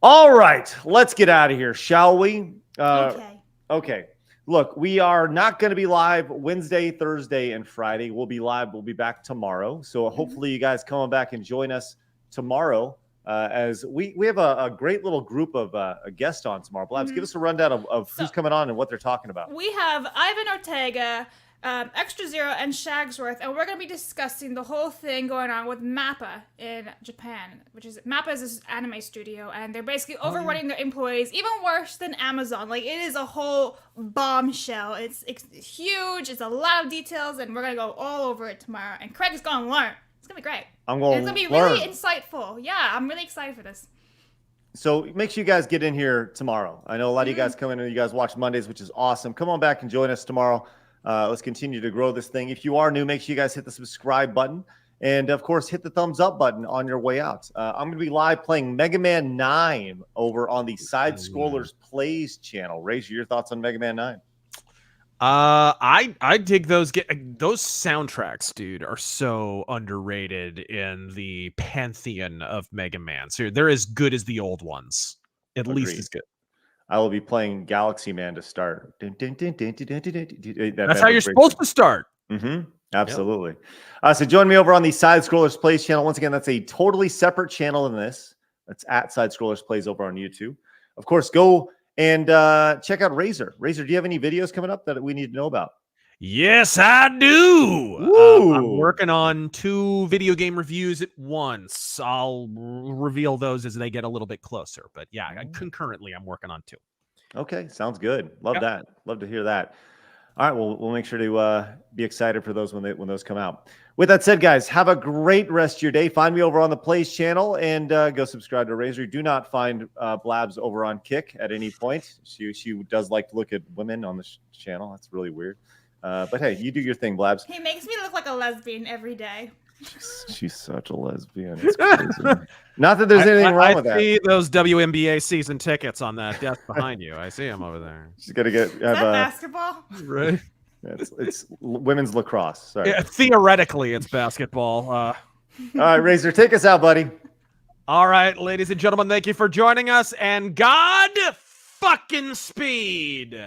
All right. Let's get out of here, shall we? Okay. Look, we are not going to be live Wednesday, Thursday, and Friday. We'll be live. We'll be back tomorrow. So hopefully you guys come back and join us tomorrow as we have a great little group of guests on tomorrow. Blabs, give us a rundown of who's coming on and what they're talking about. We have Ivan Ortega, Extra Zero, and Shagsworth, and we're going to be discussing the whole thing going on with Mappa in Japan, Mappa is this anime studio, and they're basically overrunning their employees, even worse than Amazon. Like, it is a whole bombshell. It's huge. It's a lot of details, and we're going to go all over it tomorrow. And Craig's going to learn. It's going to be great. I'm going It's going to be learn. really insightful. Yeah, I'm really excited for this. So make sure you guys get in here tomorrow. I know a lot of you guys come in and you guys watch Mondays, which is awesome. Come on back and join us tomorrow. Let's continue to grow this thing. If you are new, make sure you guys hit the subscribe button. And, of course, hit the thumbs up button on your way out. I'm going to be live playing Mega Man 9 over on the Side Scrollers Plays channel. Razor, your thoughts on Mega Man 9? I dig those soundtracks, dude, are so underrated in the pantheon of Mega Man. So they're as good as the old ones, at least as good. I will be playing Galaxy Man to start. That's how you're supposed to start. Absolutely. So join me over on the Side Scrollers Plays channel. Once again, that's a totally separate channel than this. That's at Side Scrollers Plays over on YouTube. Of course, go and check out Razor. Razor, do you have any videos coming up that we need to know about? Yes, I do. I'm working on 2 video game reviews at once. I'll reveal those as they get a little bit closer. But yeah, concurrently, I'm working on 2. Okay, sounds good. Love that. Love to hear that. All right, well, we'll make sure to be excited for those when those come out. With that said, guys, have a great rest of your day. Find me over on the Plays channel and go subscribe to Razor. Do not find Blabs over on Kick at any point. She does like to look at women on the channel. That's really weird. But hey, you do your thing, Blabs. He makes me look like a lesbian every day. She's such a lesbian. It's crazy. Not that there's anything wrong with I see that. those WNBA season tickets on that desk behind you. I see them over there. She's got to Is that have basketball? Right. it's women's lacrosse. Sorry. Yeah, theoretically, it's basketball. All right, Razor, take us out, buddy. All right, ladies and gentlemen, thank you for joining us, and God fucking speed.